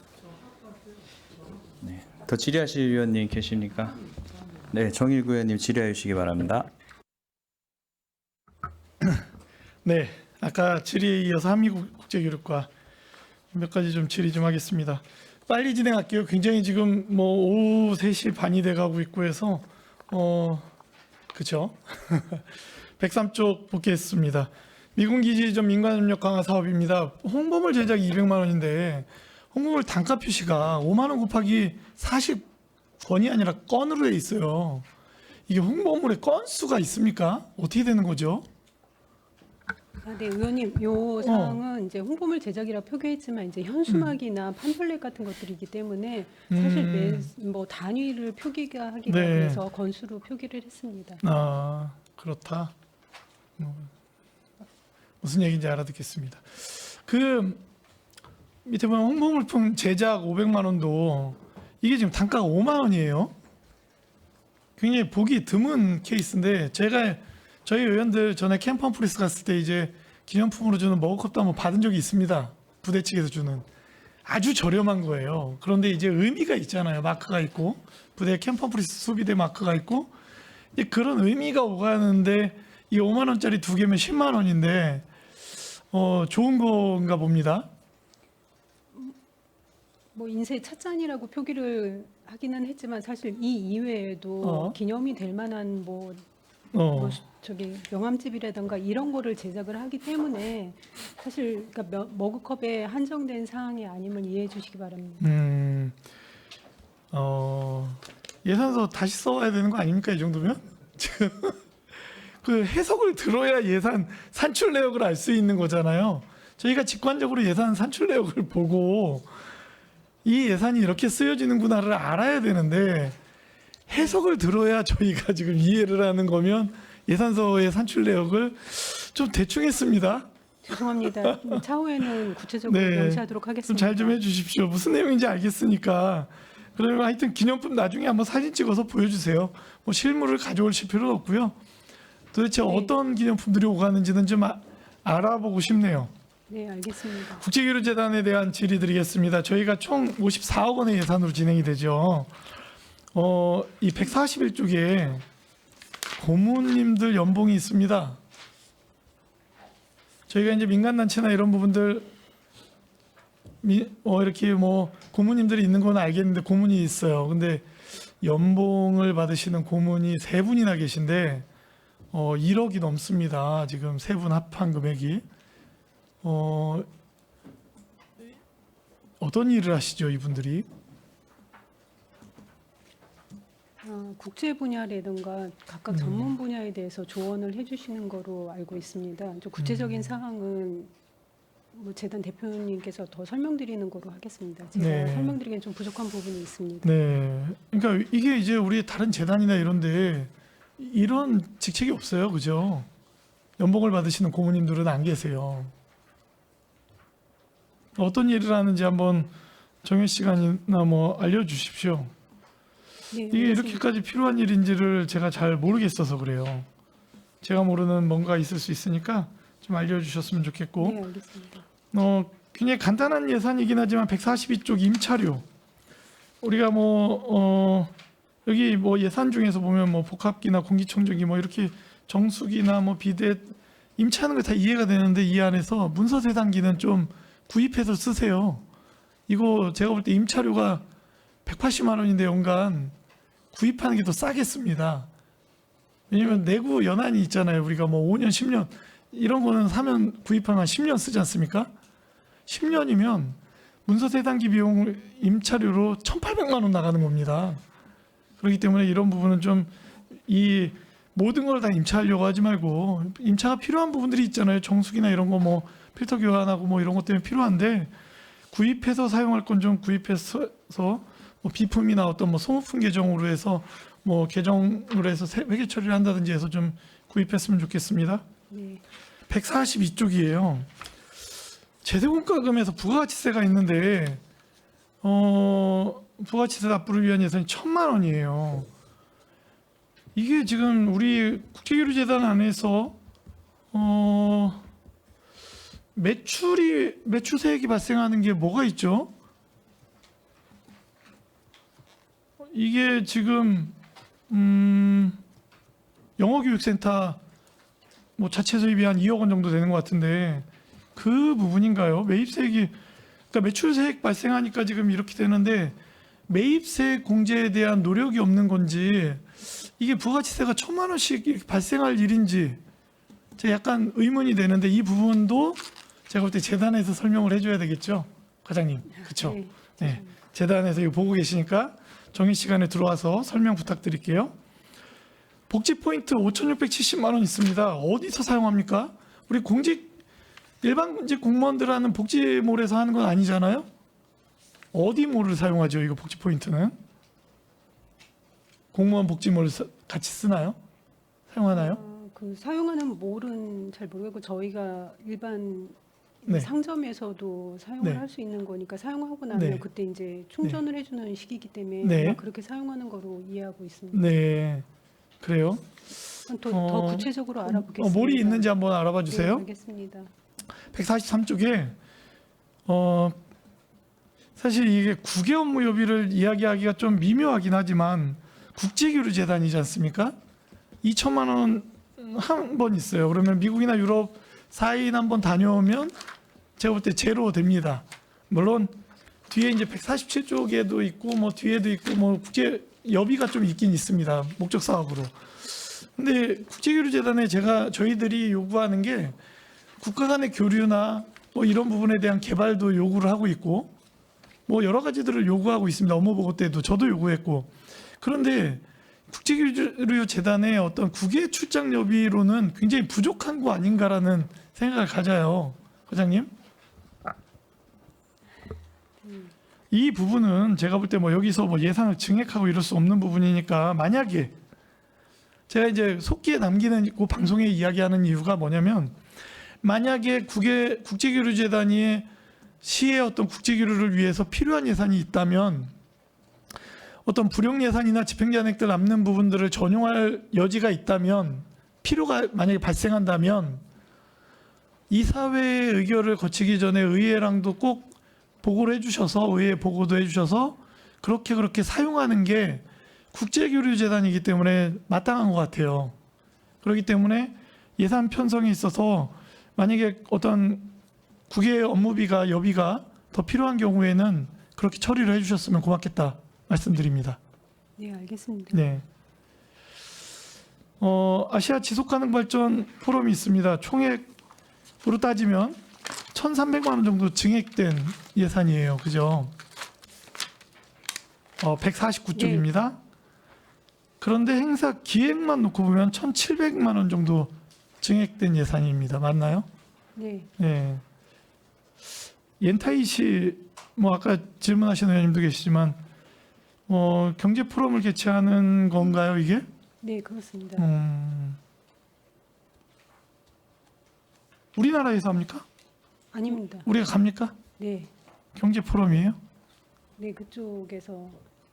네, 더 질의하실 의원님 계십니까? 네, 정일구 의원님 질의해 주시기 바랍니다. 네, 아까 질의에 이어서 한미국제교육과 몇 가지 좀 질의 좀 하겠습니다. 빨리 진행할게요. 굉장히 지금 뭐 오후 3시 반이 돼가고 있고 해서 그렇죠. 103쪽 복귀했습니다. 미군 기지 전 민간 협력 강화 사업입니다. 홍보물 제작 200만 원인데 홍보물 단가 표시가 5만 원 곱하기 40건이 아니라 건으로 돼 있어요. 이게 홍보물의 건수가 있습니까? 어떻게 되는 거죠? 네, 의원님, 요 사항은 이제 홍보물 제작이라 표기했지만 이제 현수막이나 팜플렛 같은 것들이기 때문에 사실 뭐 단위를 표기가 하기가 네. 위해서 건수로 표기를 했습니다. 아, 그렇다. 무슨 얘기인지 알아듣겠습니다. 그 밑에 보면 홍보물품 제작 500만 원도 이게 지금 단가가 5만 원이에요. 굉장히 보기 드문 케이스인데 저희 의원들 전에 캠프 프리스 갔을 때 이제 기념품으로 주는 머그컵도 한번 받은 적이 있습니다. 부대 측에서 주는 아주 저렴한 거예요. 그런데 이제 의미가 있잖아요. 마크가 있고 부대 캠프 프리스 소비대 마크가 있고 그런 의미가 오가는데 이 5만 원짜리 2개면 10만 원인데 좋은 건가 봅니다. 뭐 인쇄 찻잔이라고 표기를 하기는 했지만 사실 이 이외에도 기념이 될 만한 뭐 저기 명함집이라든가 이런 거를 제작을 하기 때문에 사실 그러니까 머그컵에 한정된 사항이 아님을 이해해 주시기 바랍니다. 예산서 다시 써와야 되는 거 아닙니까 이 정도면? 그 해석을 들어야 예산 산출 내역을 알 수 있는 거잖아요. 저희가 직관적으로 예산 산출 내역을 보고 이 예산이 이렇게 쓰여지는구나를 알아야 되는데 해석을 들어야 저희가 지금 이해를 하는 거면 예산서의 산출 내역을 좀 대충 했습니다. 죄송합니다. 차후에는 구체적으로 네. 명시하도록 하겠습니다. 잘 좀 해주십시오. 무슨 내용인지 알겠으니까. 그러면 하여튼 기념품 나중에 한번 사진 찍어서 보여주세요. 뭐 실물을 가져오실 필요는 없고요. 도대체 네. 어떤 기념품들이 오가는지는 좀 알아보고 싶네요. 네, 알겠습니다. 국제교류재단에 대한 질의 드리겠습니다. 저희가 총 54억 원의 예산으로 진행이 되죠. 이 141쪽에 고문님들 연봉이 있습니다. 저희가 이제 민간단체나 이런 부분들 이렇게 뭐 고문님들이 있는 건 알겠는데 고문이 있어요. 근데 연봉을 받으시는 고문이 3분이나 계신데 1억이 넘습니다. 지금 3분 합한 금액이. 어떤 일을 하시죠, 이분들이? 국제 분야라든가 각각 전문 분야에 대해서 조언을 해주시는 거로 알고 있습니다. 좀 구체적인 사항은 뭐 재단 대표님께서 더 설명드리는 거로 하겠습니다. 제가 네. 설명드리기엔 좀 부족한 부분이 있습니다. 네. 그러니까 이게 이제 우리 다른 재단이나 이런데 이런 직책이 없어요, 그죠? 연봉을 받으시는 고문님들은 안 계세요. 어떤 일을 하는지 한번 정해 시간이나 뭐 알려주십시오. 네, 이게 알겠습니다. 이렇게까지 필요한 일인지를 제가 잘 모르겠어서 그래요. 제가 모르는 뭔가 있을 수 있으니까 좀 알려주셨으면 좋겠고. 네, 알겠습니다. 굉장히 간단한 예산이긴 하지만 142쪽 임차료. 우리가 여기 뭐 예산 중에서 보면 뭐 복합기나 공기청정기 뭐 이렇게 정수기나 뭐 비대 임차하는 거 다 이해가 되는데 이 안에서 문서 세단기는 좀 구입해서 쓰세요. 이거 제가 볼 때 임차료가 180만 원인데 연간 구입하는 게 더 싸겠습니다. 왜냐면 내구 연한이 있잖아요. 우리가 뭐 5년, 10년 이런 거는 사면 구입하면 한 10년 쓰지 않습니까? 10년이면 문서 세단기 비용 임차료로 1,800만 원 나가는 겁니다. 그렇기 때문에 이런 부분은 좀 이 모든 걸 다 임차하려고 하지 말고 임차가 필요한 부분들이 있잖아요. 정수기나 이런 거 뭐 필터 교환하고 뭐 이런 것 때문에 필요한데 구입해서 사용할 건 좀 구입해서 뭐 비품이나 어떤 뭐 소모품 계정으로 해서 뭐 계정으로 해서 회계 처리를 한다든지 해서 좀 구입했으면 좋겠습니다. 네. 142쪽이에요. 제세공과금에서 부가가치세가 있는데 부가가치세 납부를 위한 예산이 1,000만 원이에요. 이게 지금 우리 국제교류재단 안에서 매출세액이 발생하는 게 뭐가 있죠? 이게 지금 영어교육센터 뭐 자체 수입이 한 2억 원 정도 되는 것 같은데 그 부분인가요? 매입세액이 그러니까 매출세액 발생하니까 지금 이렇게 되는데 매입세 공제에 대한 노력이 없는 건지 이게 부가가치세가 1,000만 원씩 이렇게 발생할 일인지 제가 약간 의문이 되는데 이 부분도 제가 볼 때 재단에서 설명을 해줘야 되겠죠, 과장님. 그렇죠? 네. 네, 재단에서 이거 보고 계시니까 정해 시간에 들어와서 설명 부탁드릴게요. 복지 포인트 5,670만 원 있습니다. 어디서 사용합니까? 우리 일반직 공무원들 하는 복지몰에서 하는 건 아니잖아요. 어디 몰을 사용하죠? 이거 복지 포인트는 공무원 복지몰 같이 쓰나요? 사용하나요? 그 사용하는 몰은 잘 모르겠고 저희가 일반 네. 상점에서도 사용을 네. 할 수 있는 거니까 사용하고 나면 네. 그때 이제 충전을 해주는 시기이기 때문에 네. 아마 그렇게 사용하는 거로 이해하고 있습니다. 네, 그래요. 더 구체적으로 알아보겠습니다. 몰이 있는지 한번 알아봐 네, 주세요. 알겠습니다. 143쪽에 사실 이게 국외 업무予備를 이야기하기가 좀 미묘하긴 하지만 국제교류재단이지 않습니까? 2천만 원 한 번 있어요. 그러면 미국이나 유럽 4인 한번 다녀오면 제가 볼 때 제로 됩니다. 물론 뒤에 이제 147쪽에도 있고 뭐 뒤에도 있고 뭐 국제 여비가 좀 있긴 있습니다. 목적 사업으로. 근데 국제교류재단에 저희들이 요구하는 게 국가 간의 교류나 뭐 이런 부분에 대한 개발도 요구를 하고 있고 뭐 여러 가지들을 요구하고 있습니다. 업무 보고 때도 저도 요구했고. 그런데 국제교류재단의 어떤 국외 출장 여비로는 굉장히 부족한 거 아닌가라는 생각을 가져요. 과장님. 이 부분은 제가 볼 때 뭐 여기서 뭐 예산을 증액하고 이럴 수 없는 부분이니까 만약에 제가 이제 속기에 남기는 그 방송에 이야기하는 이유가 뭐냐면 만약에 국제교류재단이 시의 어떤 국제교류를 위해서 필요한 예산이 있다면 어떤 불용 예산이나 집행잔액들 남는 부분들을 전용할 여지가 있다면 필요가 만약에 발생한다면 이사회의 의결을 거치기 전에 의회랑도 꼭 보고를 해주셔서 의회 보고도 해주셔서 그렇게 사용하는 게 국제교류재단이기 때문에 마땅한 것 같아요. 그렇기 때문에 예산 편성에 있어서 만약에 어떤 국외 업무비가 여비가 더 필요한 경우에는 그렇게 처리를 해주셨으면 고맙겠다 말씀드립니다. 네, 알겠습니다. 네. 아시아 지속가능발전 포럼이 있습니다. 총액으로 따지면 1,300만 원 정도 증액된 예산이에요. 그죠? 149쪽입니다. 그런데 행사 기획만 놓고 보면 1,700만 원 정도 증액된 예산입니다. 맞나요? 네. 네. 옌타이 씨, 뭐 아까 질문하신 의원님도 계시지만 경제 포럼을 개최하는 건가요, 이게? 네, 그렇습니다. 우리나라에서 합니까? 아닙니다. 우리가 갑니까? 네. 경제 포럼이에요? 네, 그쪽에서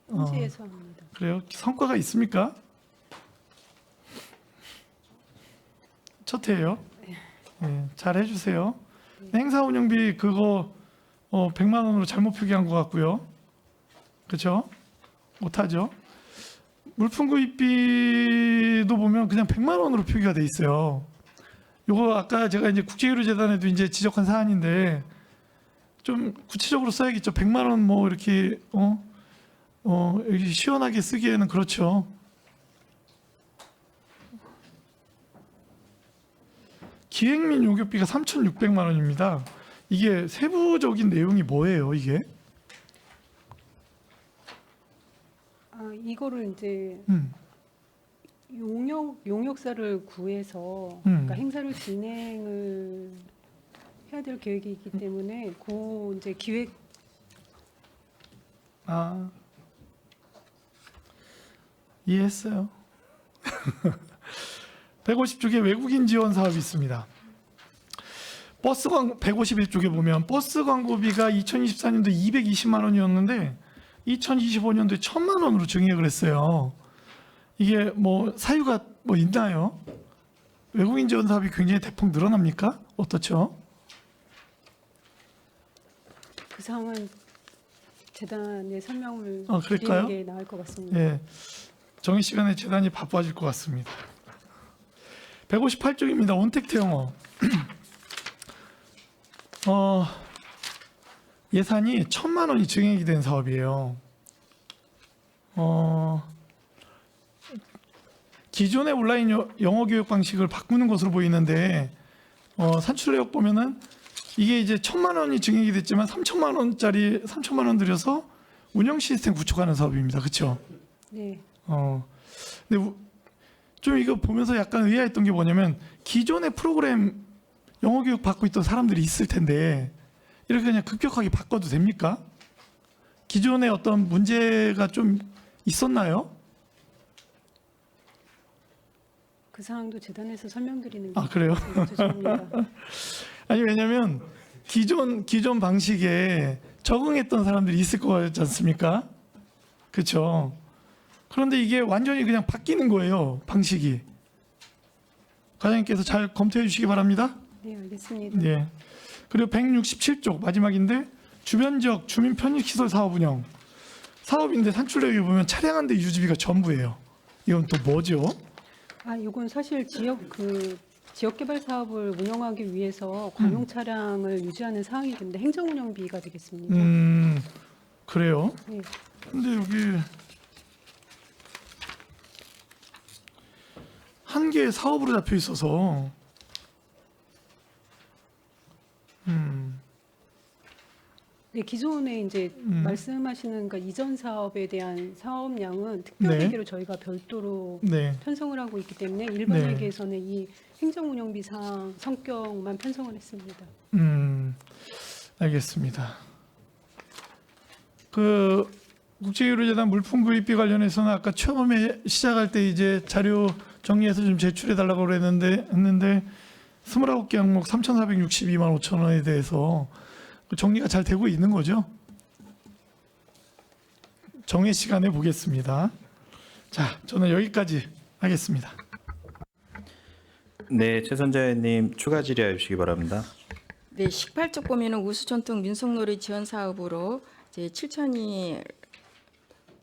현지에서 합니다. 그래요? 성과가 있습니까? 첫 해예요. 네, 잘 해주세요. 행사 운영비 그거 100만 원으로 잘못 표기한 것 같고요. 그렇죠? 못하죠. 물품 구입비도 보면 그냥 100만 원으로 표기가 돼 있어요. 요거 아까 제가 이제 국제의료재단에도 이제 지적한 사안인데 좀 구체적으로 써야겠죠. 100만 원 뭐 이렇게 이렇게 시원하게 쓰기에는 그렇죠. 기획 및 요격비가 3,600만 원입니다. 이게 세부적인 내용이 뭐예요, 이게? 이거를 이제 용역사를 구해서 음. 그러니까 행사를 진행을 해야 될 계획이 있기 때문에 그 이제 기획 이해했어요. 150쪽에 외국인 지원 사업이 있습니다. 버스 광고 151쪽에 보면 버스 광고비가 2024년도 220만 원이었는데 2025년도에 1,000만 원으로 증액을 했어요. 이게 뭐 사유가 뭐 있나요? 외국인 지원 사업이 굉장히 대폭 늘어납니까? 어떻죠? 그 사항은 재단의 설명을 그럴까요? 드리는 게 나을 것 같습니다. 예, 정의 시간에 재단이 바빠질 것 같습니다. 158쪽입니다. 온택트 영어. 예산이 1,000만 원이 증액이 된 사업이에요. 기존의 온라인 영어 교육 방식을 바꾸는 것으로 보이는데 산출 내역 보면은 이게 이제 1,000만 원이 증액이 됐지만 3천만 원 들여서 운영 시스템 구축하는 사업입니다. 그렇죠? 네. 근데 좀 이거 보면서 약간 의아했던 게 뭐냐면 기존의 프로그램 영어 교육 받고 있던 사람들이 있을 텐데 이렇게 그냥 급격하게 바꿔도 됩니까? 기존에 어떤 문제가 좀 있었나요? 그 사항도 재단에서 설명드리는 게 그래요? 죄송합니다. 아니 왜냐면 기존 방식에 적응했던 사람들이 있을 거 같지 않습니까? 그렇죠? 그런데 이게 완전히 그냥 바뀌는 거예요, 방식이. 과장님께서 잘 검토해 주시기 바랍니다. 네, 알겠습니다. 예. 그리고 167쪽 마지막인데 주변 지역 주민 편익 시설 사업 운영 사업인데 산출 내역에 보면 차량 한 대 유지비가 전부예요. 이건 또 뭐죠? 이건 사실 지역 개발 사업을 운영하기 위해서 관용 차량을 유지하는 사항이 되는데 행정 운영비가 되겠습니다. 그래요? 네. 근데 여기 한 개의 사업으로 잡혀 있어서 네, 기존에 이제 말씀하시는 그러니까 이전 사업에 대한 사업량은 특별회계로 저희가 별도로 네. 편성을 하고 있기 때문에 일반 네. 회계에서는 이 행정 운영비 사항 성격만 편성을 했습니다. 알겠습니다. 그 국제의료재단 물품 구입비 관련해서는 아까 처음에 시작할 때 이제 자료 정리해서 좀 제출해 달라고 했는데 29개 항목 3,462만 5천 원에 대해서 정리가 잘 되고 있는 거죠? 정해 시간에 보겠습니다. 자, 저는 여기까지 하겠습니다. 네, 최선자 의원님 추가 질의해 주시기 바랍니다. 네, 18쪽 보면은 우수전통 민속놀이 지원 사업으로 이제 7천이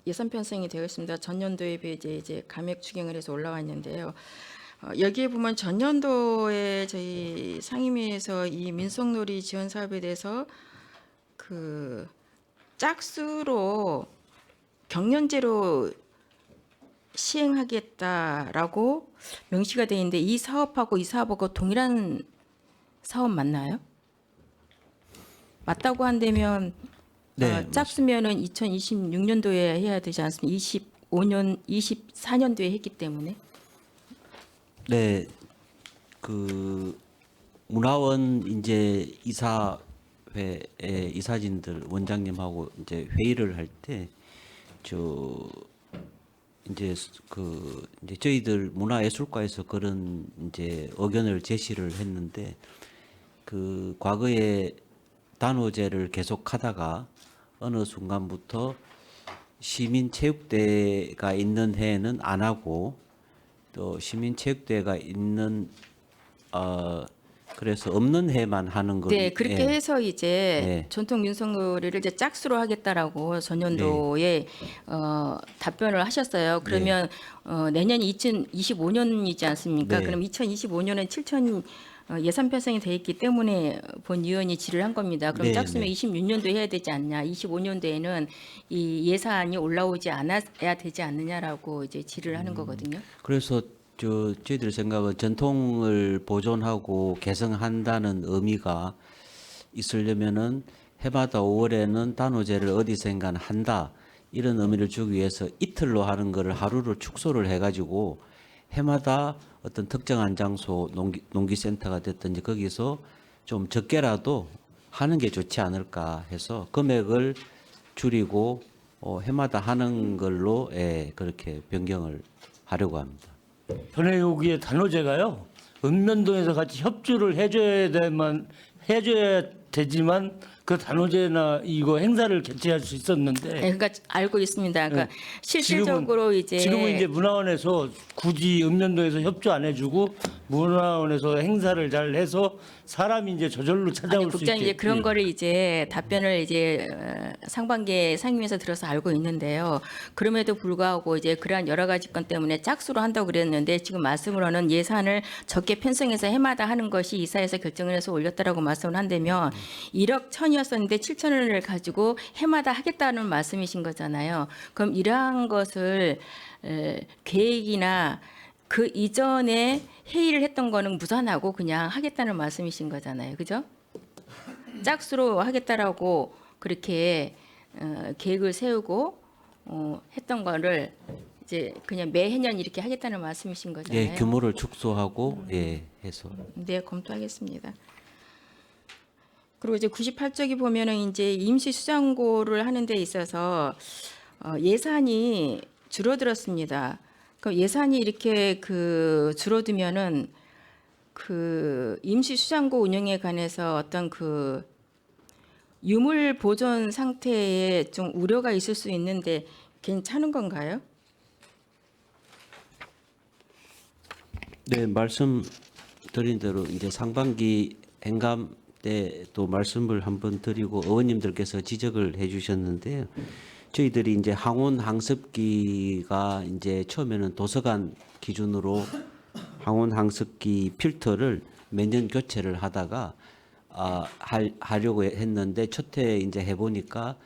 예산 편성이 되어 있습니다. 전년도에 비해 이제 감액 추경을 해서 올라와 있는데요. 여기에 보면 전년도에 저희 상임위에서 이 민속놀이 지원 사업에 대해서 그 짝수로 경년제로 시행하겠다라고 명시가 되어 있는데 이 사업하고 이 사업하고 동일한 사업 맞나요? 맞다고 한다면 네, 짝수면은 2026년도에 해야 되지 않습니까? 24년도에 했기 때문에. 네, 그 문화원 이제 이사회의 이사진들 원장님하고 이제 회의를 할 때 이제 저희들 문화예술과에서 그런 이제 의견을 제시를 했는데 그 과거에 단오제를 계속하다가 어느 순간부터 시민체육대회가 있는 해에는 안 하고 또 시민체육대회가 있는 그래서 없는 해만 하는 거. 네, 그렇게 예. 해서 이제 네. 전통 윤석열이를 이제 짝수로 하겠다라고 전년도에 답변을 하셨어요. 그러면 내년이 2025년이지 않습니까? 네. 그럼 2025년은 7천 예산 편성이 돼 있기 때문에 본 의원이 질의를 한 겁니다. 그럼 네, 짝수면 네. 26년도 해야 되지 않냐? 25년도에는 이 예산이 올라오지 않아야 되지 않느냐라고 이제 질의를 하는 거거든요. 그래서 저희들 생각은 전통을 보존하고 개성한다는 의미가 있으려면은 해마다 5월에는 단오제를 어디선가 한다 이런 의미를 주기 위해서 이틀로 하는 거를 하루로 축소를 해가지고 해마다 어떤 특정한 장소 농기센터가 됐든지 거기서 좀 적게라도 하는 게 좋지 않을까 해서 금액을 줄이고 해마다 하는 걸로 그렇게 변경을 하려고 합니다. 전에 여기에 단오제가요. 읍면동에서 같이 협조를 해줘야 되지만 그 단오제나 이거 행사를 개최할 수 있었는데 네, 그러니까 알고 있습니다. 그러니까 네. 실질적으로 지금은 이제 문화원에서 굳이 읍면동에서 협조 안 해주고 문화원에서 행사를 잘 해서 사람이 이제 저절로 찾아올 아니, 수 국장님 있게 이제 그런 거를 이제 답변을 이제 상반기에 상임위에서 들어서 알고 있는데요. 그럼에도 불구하고 이제 그러한 여러 가지 건 때문에 짝수로 한다고 그랬는데 지금 말씀으로는 예산을 적게 편성해서 해마다 하는 것이 이사에서 결정을 해서 올렸다라고 말씀을 한다면 1억 1,000이었었는데 7,000원을 가지고 해마다 하겠다는 말씀이신 거잖아요. 그럼 이러한 것을 계획이나 그 이전에 회의를 했던 거는 무산하고 그냥 하겠다는 말씀이신 거잖아요. 그죠? 짝수로 하겠다라고 그렇게 계획을 세우고 했던 거를 이제 그냥 매해년 이렇게 하겠다는 말씀이신 거잖아요. 예, 규모를 축소하고 해서. 네, 검토하겠습니다. 그리고 이제 98쪽이 보면은 이제 임시 수장고를 하는 데 있어서 예산이 줄어들었습니다. 그 예산이 이렇게 줄어들면은 그 임시 수장고 운영에 관해서 어떤 그 유물 보존 상태에 좀 우려가 있을 수 있는데 괜찮은 건가요? 네, 말씀드린 대로 이제 상반기 행감 때 또 말씀을 한번 드리고 의원님들께서 지적을 해주셨는데요. 저희들이 이제 항온 항습기가 이제 처음에는 도서관 기준으로 항온 항습기 필터를 매년 교체를 하다가 하려고 했는데 첫해 이제 해보니까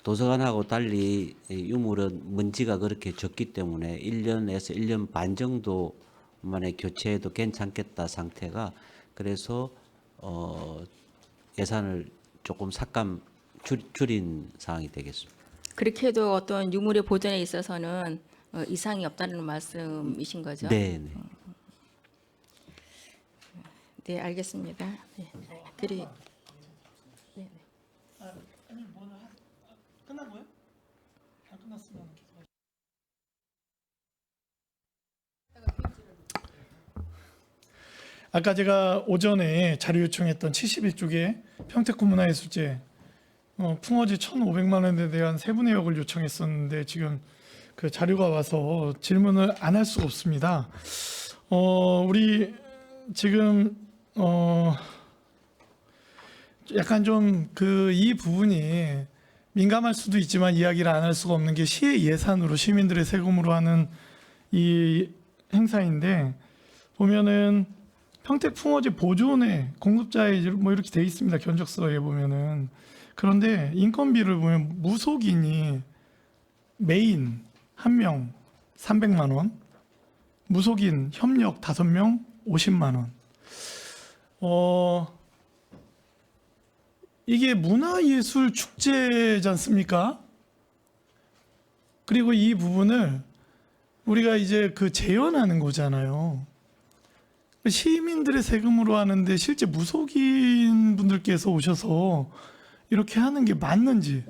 도서관하고 달리 유물은 먼지가 그렇게 적기 때문에 1년에서 1년 반 정도 만에 교체해도 괜찮겠다 상태가 그래서 예산을 조금 삭감 줄인 상황이 되겠습니다. 그렇게 해도 어떤 유물의 보존에 있어서는 이상이 없다는 말씀이신 거죠? 네, 네. 네, 알겠습니다. 네. 끝난 거예요? 안 끝났으면 아까 제가 오전에 자료 요청했던 71쪽에 평택구 문화예술제 풍어지 1,500만 원에 대한 세부 내역을 요청했었는데 지금 그 자료가 와서 질문을 안 할 수가 없습니다. 우리 지금 약간 좀 이 부분이 민감할 수도 있지만 이야기를 안 할 수가 없는 게 시의 예산으로 시민들의 세금으로 하는 이 행사인데 보면은 평택 풍어지 보존에 공급자의 뭐 이렇게 돼 있습니다. 견적서에 보면은 그런데 인건비를 보면 무속인이 메인 1명 300만 원, 무속인 협력 5명 50만 원. 이게 문화예술 축제지 않습니까? 그리고 이 부분을 우리가 이제 재현하는 거잖아요. 시민들의 세금으로 하는데 실제 무속인 분들께서 오셔서 이렇게 하는 게 맞는지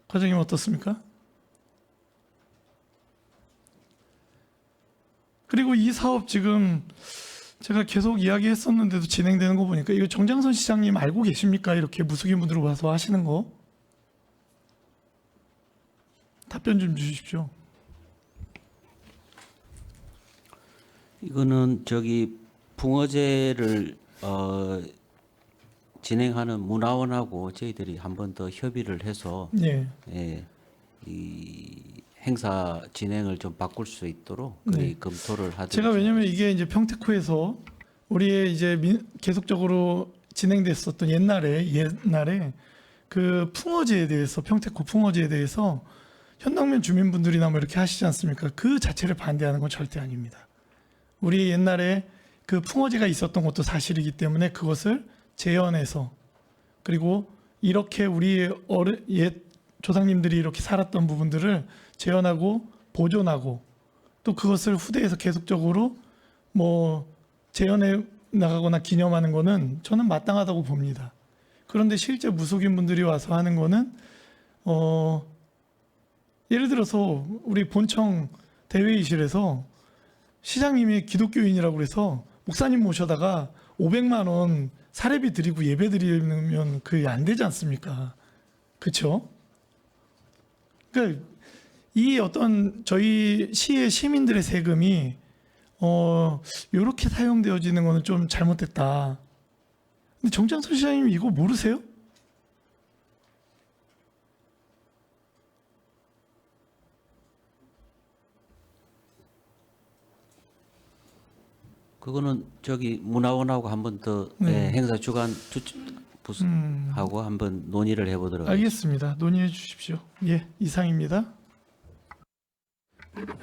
과장님 어떻습니까? 그리고 이 사업 지금 제가 계속 이야기했었는데도 진행되는 거 보니까 이거 정장선 시장님 알고 계십니까? 이렇게 무속인 분들 와서 하시는 거? 답변 좀 주십시오. 이거는 저기 붕어제를 진행하는 문화원하고 저희들이 한 번 더 협의를 해서 예. 예, 이 행사 진행을 좀 바꿀 수 있도록 네. 검토를 하도록. 제가 왜냐면 이게 이제 평택호에서 우리의 이제 계속적으로 진행됐었던 옛날에 그 풍어제에 대해서 평택호 풍어제에 대해서 현당면 주민분들이나 뭐 이렇게 하시지 않습니까? 그 자체를 반대하는 건 절대 아닙니다. 우리 옛날에 그 풍어제가 있었던 것도 사실이기 때문에 그것을 재현해서 그리고 이렇게 우리 옛 조상님들이 이렇게 살았던 부분들을 재현하고 보존하고 또 그것을 후대에서 계속적으로 뭐 재현해 나가거나 기념하는 거는 저는 마땅하다고 봅니다. 그런데 실제 무속인 분들이 와서 하는 거는 예를 들어서 우리 본청 대회의실에서 시장님이 기독교인이라고 그래서 목사님 모셔다가 500만 원 사례비 드리고 예배 드리면 그게 안 되지 않습니까? 그렇죠? 그러니까 이 어떤 저희 시의 시민들의 세금이 이렇게 사용되어지는 거는 좀 잘못됐다. 근데 정장선 시장님 이거 모르세요? 그거는 저기 문화원하고 한 번 더 네. 행사 주관 부하고 한번 논의를 해보도록 하겠습니다. 알겠습니다. 논의해 주십시오. 예, 이상입니다.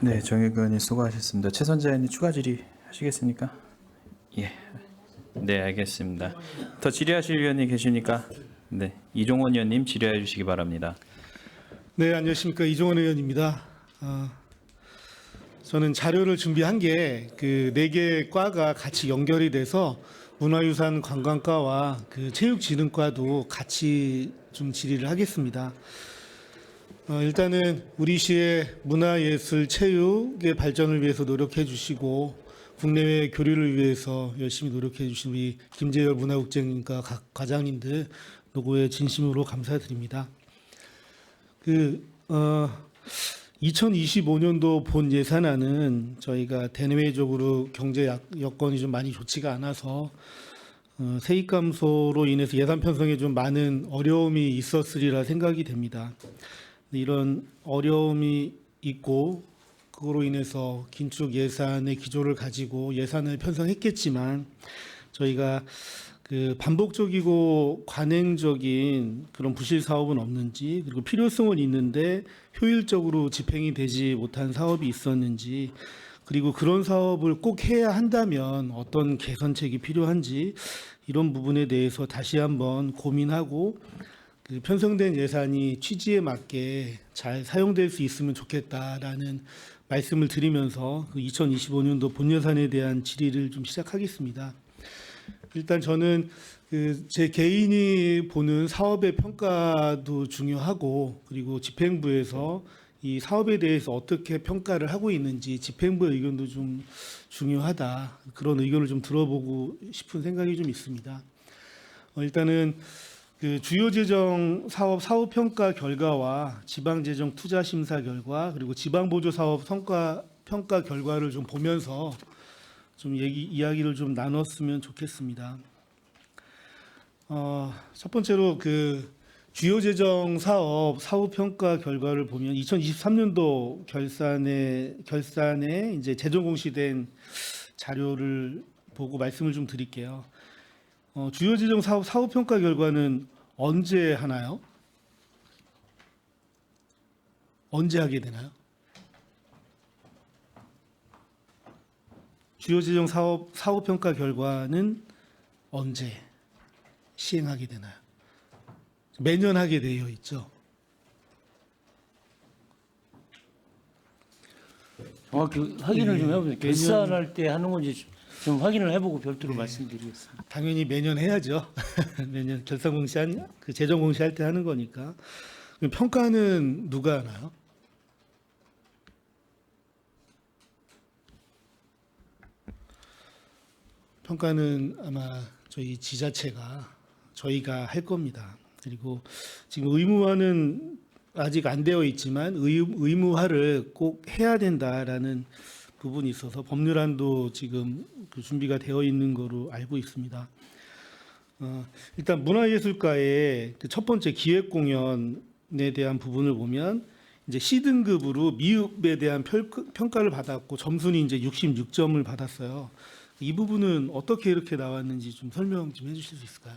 네, 정일구 의원님 수고하셨습니다. 최선재 의원님 추가 질의하시겠습니까? 예. 네, 알겠습니다. 더 질의하실 위원님 계십니까? 네, 이종원 의원님 질의해 주시기 바랍니다. 네, 안녕하십니까. 이종원 의원입니다. 저는 자료를 준비한 게 그 4개 과가 같이 연결이 돼서 문화유산 관광과와 그 체육진흥과도 같이 좀 질의를 하겠습니다. 일단은 우리 시의 문화예술 체육의 발전을 위해서 노력해 주시고 국내외 교류를 위해서 열심히 노력해 주신 우리 김재열 문화국장님과 각 과장님들 노고에 진심으로 감사드립니다. 2025년도 본 예산안은 저희가 대내외적으로 경제 여건이 좀 많이 좋지가 않아서 세입 감소로 인해서 예산 편성에 좀 많은 어려움이 있었으리라 생각이 됩니다. 이런 어려움이 있고 그거로 인해서 긴축 예산의 기조를 가지고 예산을 편성했겠지만 저희가 그 반복적이고 관행적인 그런 부실 사업은 없는지 그리고 필요성은 있는데 효율적으로 집행이 되지 못한 사업이 있었는지 그리고 그런 사업을 꼭 해야 한다면 어떤 개선책이 필요한지 이런 부분에 대해서 다시 한번 고민하고 그 편성된 예산이 취지에 맞게 잘 사용될 수 있으면 좋겠다라는 말씀을 드리면서 그 2025년도 본 예산에 대한 질의를 좀 시작하겠습니다. 일단 저는 그 제 개인이 보는 사업의 평가도 중요하고 그리고 집행부에서 이 사업에 대해서 어떻게 평가를 하고 있는지 집행부의 의견도 좀 중요하다. 그런 의견을 좀 들어보고 싶은 생각이 좀 있습니다. 일단은 그 주요 재정 사업 사후 평가 결과와 지방 재정 투자 심사 결과 그리고 지방 보조 사업 성과 평가 결과를 좀 보면서 좀 이야기를 좀 나눴으면 좋겠습니다. 첫 번째로 그 주요 재정 사업 사후 평가 결과를 보면 2023년도 결산에 이제 재정 공시된 자료를 보고 말씀을 좀 드릴게요. 주요 재정 사업 사후 평가 결과는 언제 하나요? 언제 하게 되나요? 주요 재정 사업 사후 평가 결과는 언제 시행하게 되나요? 매년 하게 되어 있죠. 정확히 확인을 좀 해보세요. 결산할 때 하는 건지 좀 확인을 해보고 별도로 말씀드리겠습니다. 당연히 매년 해야죠. 매년 결산 공시한 그 재정 공시할 때 하는 거니까. 그럼 평가는 누가 하나요? 평가는 아마 저희 지자체가 저희가 할 겁니다. 그리고 지금 의무화는 아직 안 되어 있지만 의무화를 꼭 해야 된다라는 부분이 있어서 법률안도 지금 그 준비가 되어 있는 거로 알고 있습니다. 일단 문화예술가의 그 첫 번째 기획 공연에 대한 부분을 보면 이제 C등급으로 미흡에 대한 평가를 받았고 점수는 이제 66점을 받았어요. 이 부분은 어떻게 이렇게 나왔는지 좀 설명 좀 해주실 수 있을까요?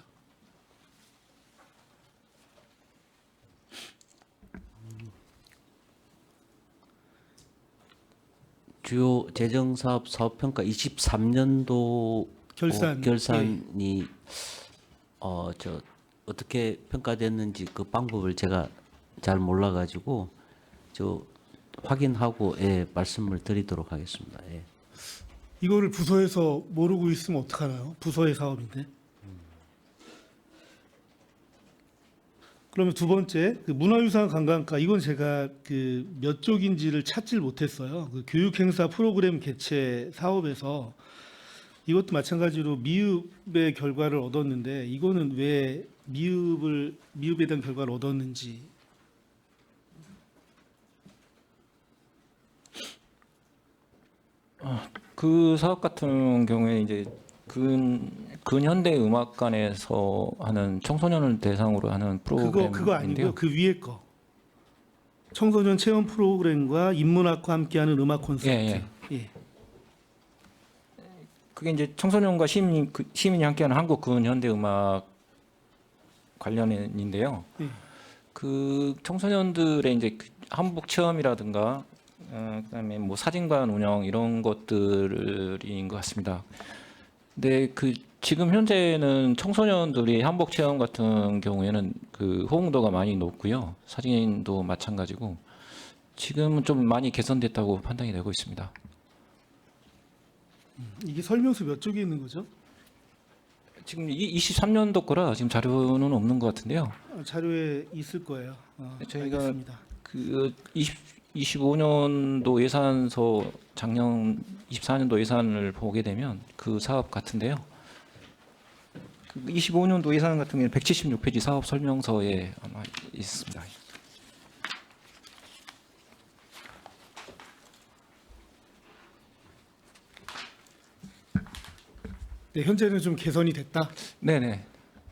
주요 재정사업 사업평가 23년도 결산이 어떻게 평가됐는지 그 방법을 제가 잘 몰라가지고 확인하고 말씀을 드리도록 하겠습니다. 예. 이거를 부서에서 모르고 있으면 어떡하나요? 부서의 사업인데. 그러면 두 번째 그 문화유산 관광가 이건 제가 그 몇 쪽인지를 찾질 못했어요. 그 교육행사 프로그램 개최 사업에서 이것도 마찬가지로 미흡의 결과를 얻었는데 이거는 왜 미흡에 대한 결과를 얻었는지. 그 사업 같은 경우에 이제 근현대 음악관에서 하는 청소년을 대상으로 하는 프로그램인데요. 그거 아니고요. 그 위에 거. 청소년 체험 프로그램과 인문학과 함께하는 음악 콘서트. 예. 그게 이제 청소년과 시민이 함께하는 한국 근현대 음악 관련인데요. 예. 그 청소년들의 이제 한복 체험이라든가 그다음에 뭐 사진관 운영 이런 것들인 것 같습니다. 근데 그 지금 현재는 청소년들이 한복 체험 같은 경우에는 그 호응도가 많이 높고요. 사진도 마찬가지고 지금은 좀 많이 개선됐다고 판단이 되고 있습니다. 이게 설명서 몇 쪽에 있는 거죠? 지금 23년도 거라 지금 자료는 없는 것 같은데요. 자료에 있을 거예요. 저희가 알겠습니다. 그 25년도 예산서 작년 24년도 예산을 보게 되면 그 사업 같은데요. 그 25년도 예산 같은 경우는 176페이지 사업 설명서에 아마 있습니다. 네, 현재는 좀 개선이 됐다. 네네.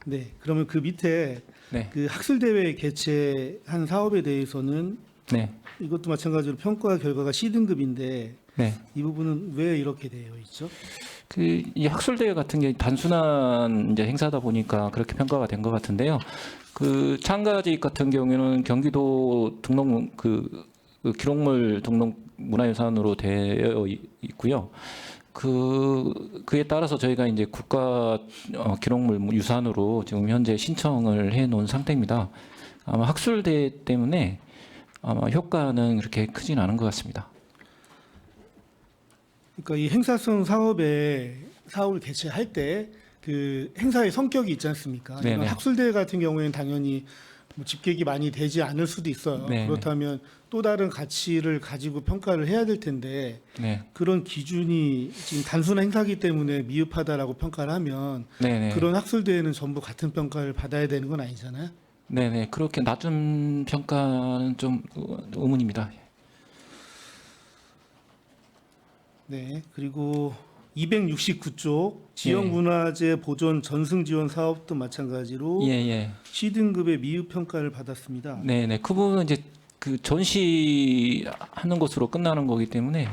네, 그러면 그 밑에 네. 그 학술 대회 개최한 사업에 대해서는 네. 이것도 마찬가지로 평가 결과가 C등급인데 네. 이 부분은 왜 이렇게 되어 있죠? 그 이 학술 대회 같은 게 단순한 이제 행사다 보니까 그렇게 평가가 된 것 같은데요. 그 참가직 같은 경우에는 경기도 등록 그 기록물 등록 문화유산으로 되어 있고요. 그에 따라서 저희가 이제 국가 기록물 유산으로 지금 현재 신청을 해 놓은 상태입니다. 아마 학술 대회 때문에 아마 효과는 그렇게 크진 않은 것 같습니다. 그러니까 이 행사성 사업을 개최할 때 그 행사의 성격이 있지 않습니까? 이런 네네. 학술 대회 같은 경우에는 당연히 뭐 집객이 많이 되지 않을 수도 있어요. 네네. 그렇다면 또 다른 가치를 가지고 평가를 해야 될 텐데 네. 그런 기준이 지금 단순한 행사기 때문에 미흡하다라고 평가를 하면 네네. 그런 학술 대회는 전부 같은 평가를 받아야 되는 건 아니잖아요. 네네. 그렇게 낮은 평가는 좀 의문입니다. 네. 그리고 269쪽 지역문화재 보존 전승 지원 사업도 마찬가지로 예. C등급의 미흡 평가를 받았습니다. 네네. 그 부분은 이제 그 전시하는 것으로 끝나는 거기 때문에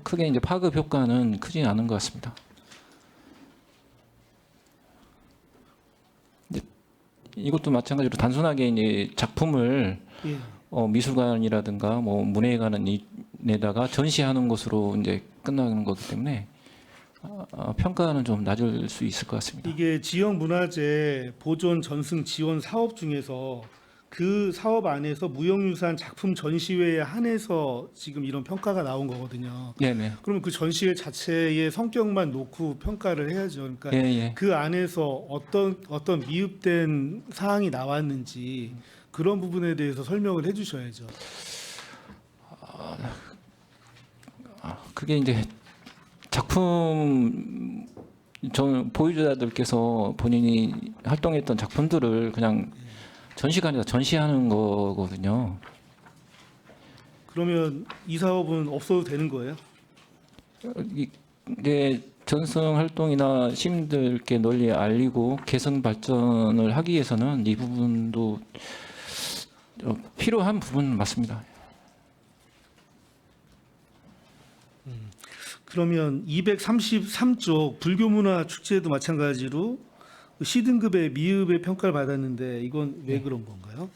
크게 이제 파급 효과는 크진 않은 것 같습니다. 이것도 마찬가지로 단순하게 이제 작품을 예. 미술관이라든가 뭐 문예관에다가 전시하는 것으로 이제 끝나는 거기 때문에 평가는 좀 낮을 수 있을 것 같습니다. 이게 지역문화재 보존 전승 지원 사업 중에서 그 사업 안에서 무형유산 작품 전시회에 한해서 지금 이런 평가가 나온 거거든요. 네네. 그러면 그 전시회 자체의 성격만 놓고 평가를 해야죠. 그러니까 예. 그 안에서 어떤 미흡된 사항이 나왔는지 그런 부분에 대해서 설명을 해주셔야죠. 그게 이제 작품 저는 보유자들께서 본인이 활동했던 작품들을 그냥 전시가 아니라 전시하는 거거든요. 그러면 이 사업은 없어도 되는 거예요? 이게 전승 활동이나 시민들께 널리 알리고 개선 발전을 하기 위해서는 이 부분도 필요한 부분 맞습니다. 그러면 233쪽 불교문화 축제도 마찬가지로 C등급의 미흡의 평가를 받았는데 이건 왜 그런 건가요?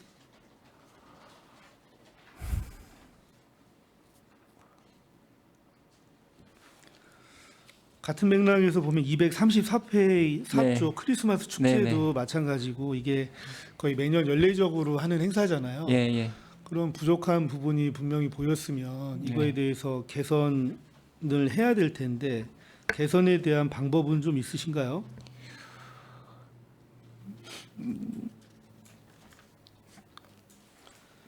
같은 맥락에서 보면 234페이 4쪽 크리스마스 축제도 마찬가지고 이게 거의 매년 연례적으로 하는 행사잖아요. 예, 예. 그런 부족한 부분이 분명히 보였으면 이거에 대해서 개선을 해야 될 텐데 개선에 대한 방법은 좀 있으신가요?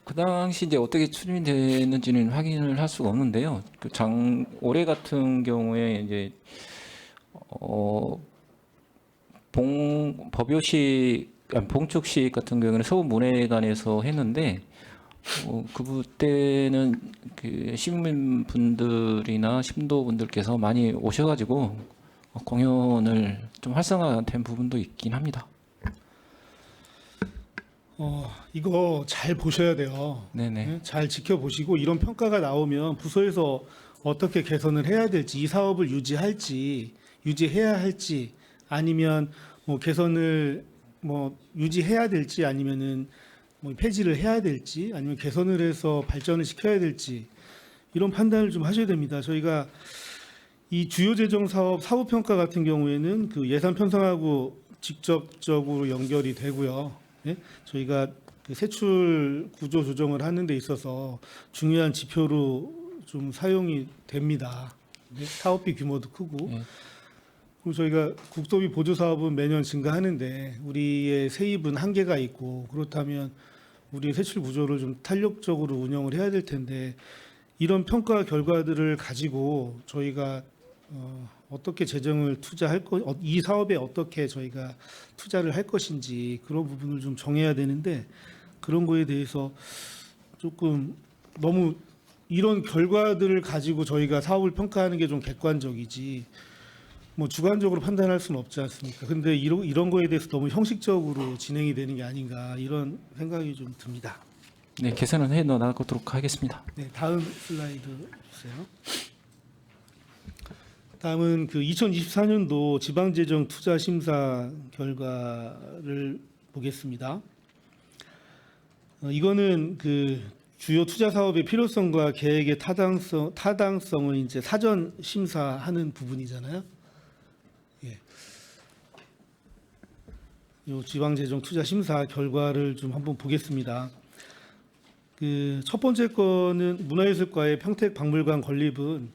그 당시 이제 어떻게 추진되는지는 확인을 할 수가 없는데요. 올해 같은 경우에 이제 봉축식 같은 경우는 서울문예관에서 했는데 그때는 그 시민분들이나 심도분들께서 많이 오셔가지고 공연을 좀 활성화된 부분도 있긴 합니다. 이거 잘 보셔야 돼요. 네네. 잘 지켜보시고 이런 평가가 나오면 부서에서 어떻게 개선을 해야 될지, 이 사업을 유지해야 할지, 아니면 뭐 개선을 뭐 유지해야 될지, 아니면은 뭐 폐지를 해야 될지, 아니면 개선을 해서 발전을 시켜야 될지 이런 판단을 좀 하셔야 됩니다. 저희가 이 주요 재정 사업 사후 평가 같은 경우에는 그 예산 편성하고 직접적으로 연결이 되고요. 예? 저희가 그 세출 구조 조정을 하는 데 있어서 중요한 지표로 좀 사용이 됩니다. 예? 사업비 규모도 크고. 그리고 저희가 국도비 보조 사업은 매년 증가하는데 우리의 세입은 한계가 있고 그렇다면 우리의 세출 구조를 좀 탄력적으로 운영을 해야 될 텐데 이런 평가 결과들을 가지고 저희가 어떻게 재정을 투자할 이 사업에 어떻게 저희가 투자를 할 것인지 그런 부분을 좀 정해야 되는데 그런 거에 대해서 조금 너무 이런 결과들을 가지고 저희가 사업을 평가하는 게 좀 객관적이지 뭐 주관적으로 판단할 수는 없지 않습니까? 근데 이런 거에 대해서 너무 형식적으로 진행이 되는 게 아닌가 이런 생각이 좀 듭니다. 네, 개선은 해 나가도록 하겠습니다. 네, 다음 슬라이드 주세요. 다음은 그 2024년도 지방재정 투자 심사 결과를 보겠습니다. 이거는 그 주요 투자 사업의 필요성과 계획의 타당성을 이제 사전 심사하는 부분이잖아요. 예. 요 지방재정 투자 심사 결과를 좀 한번 보겠습니다. 그 첫 번째 거는 문화예술과의 평택박물관 건립은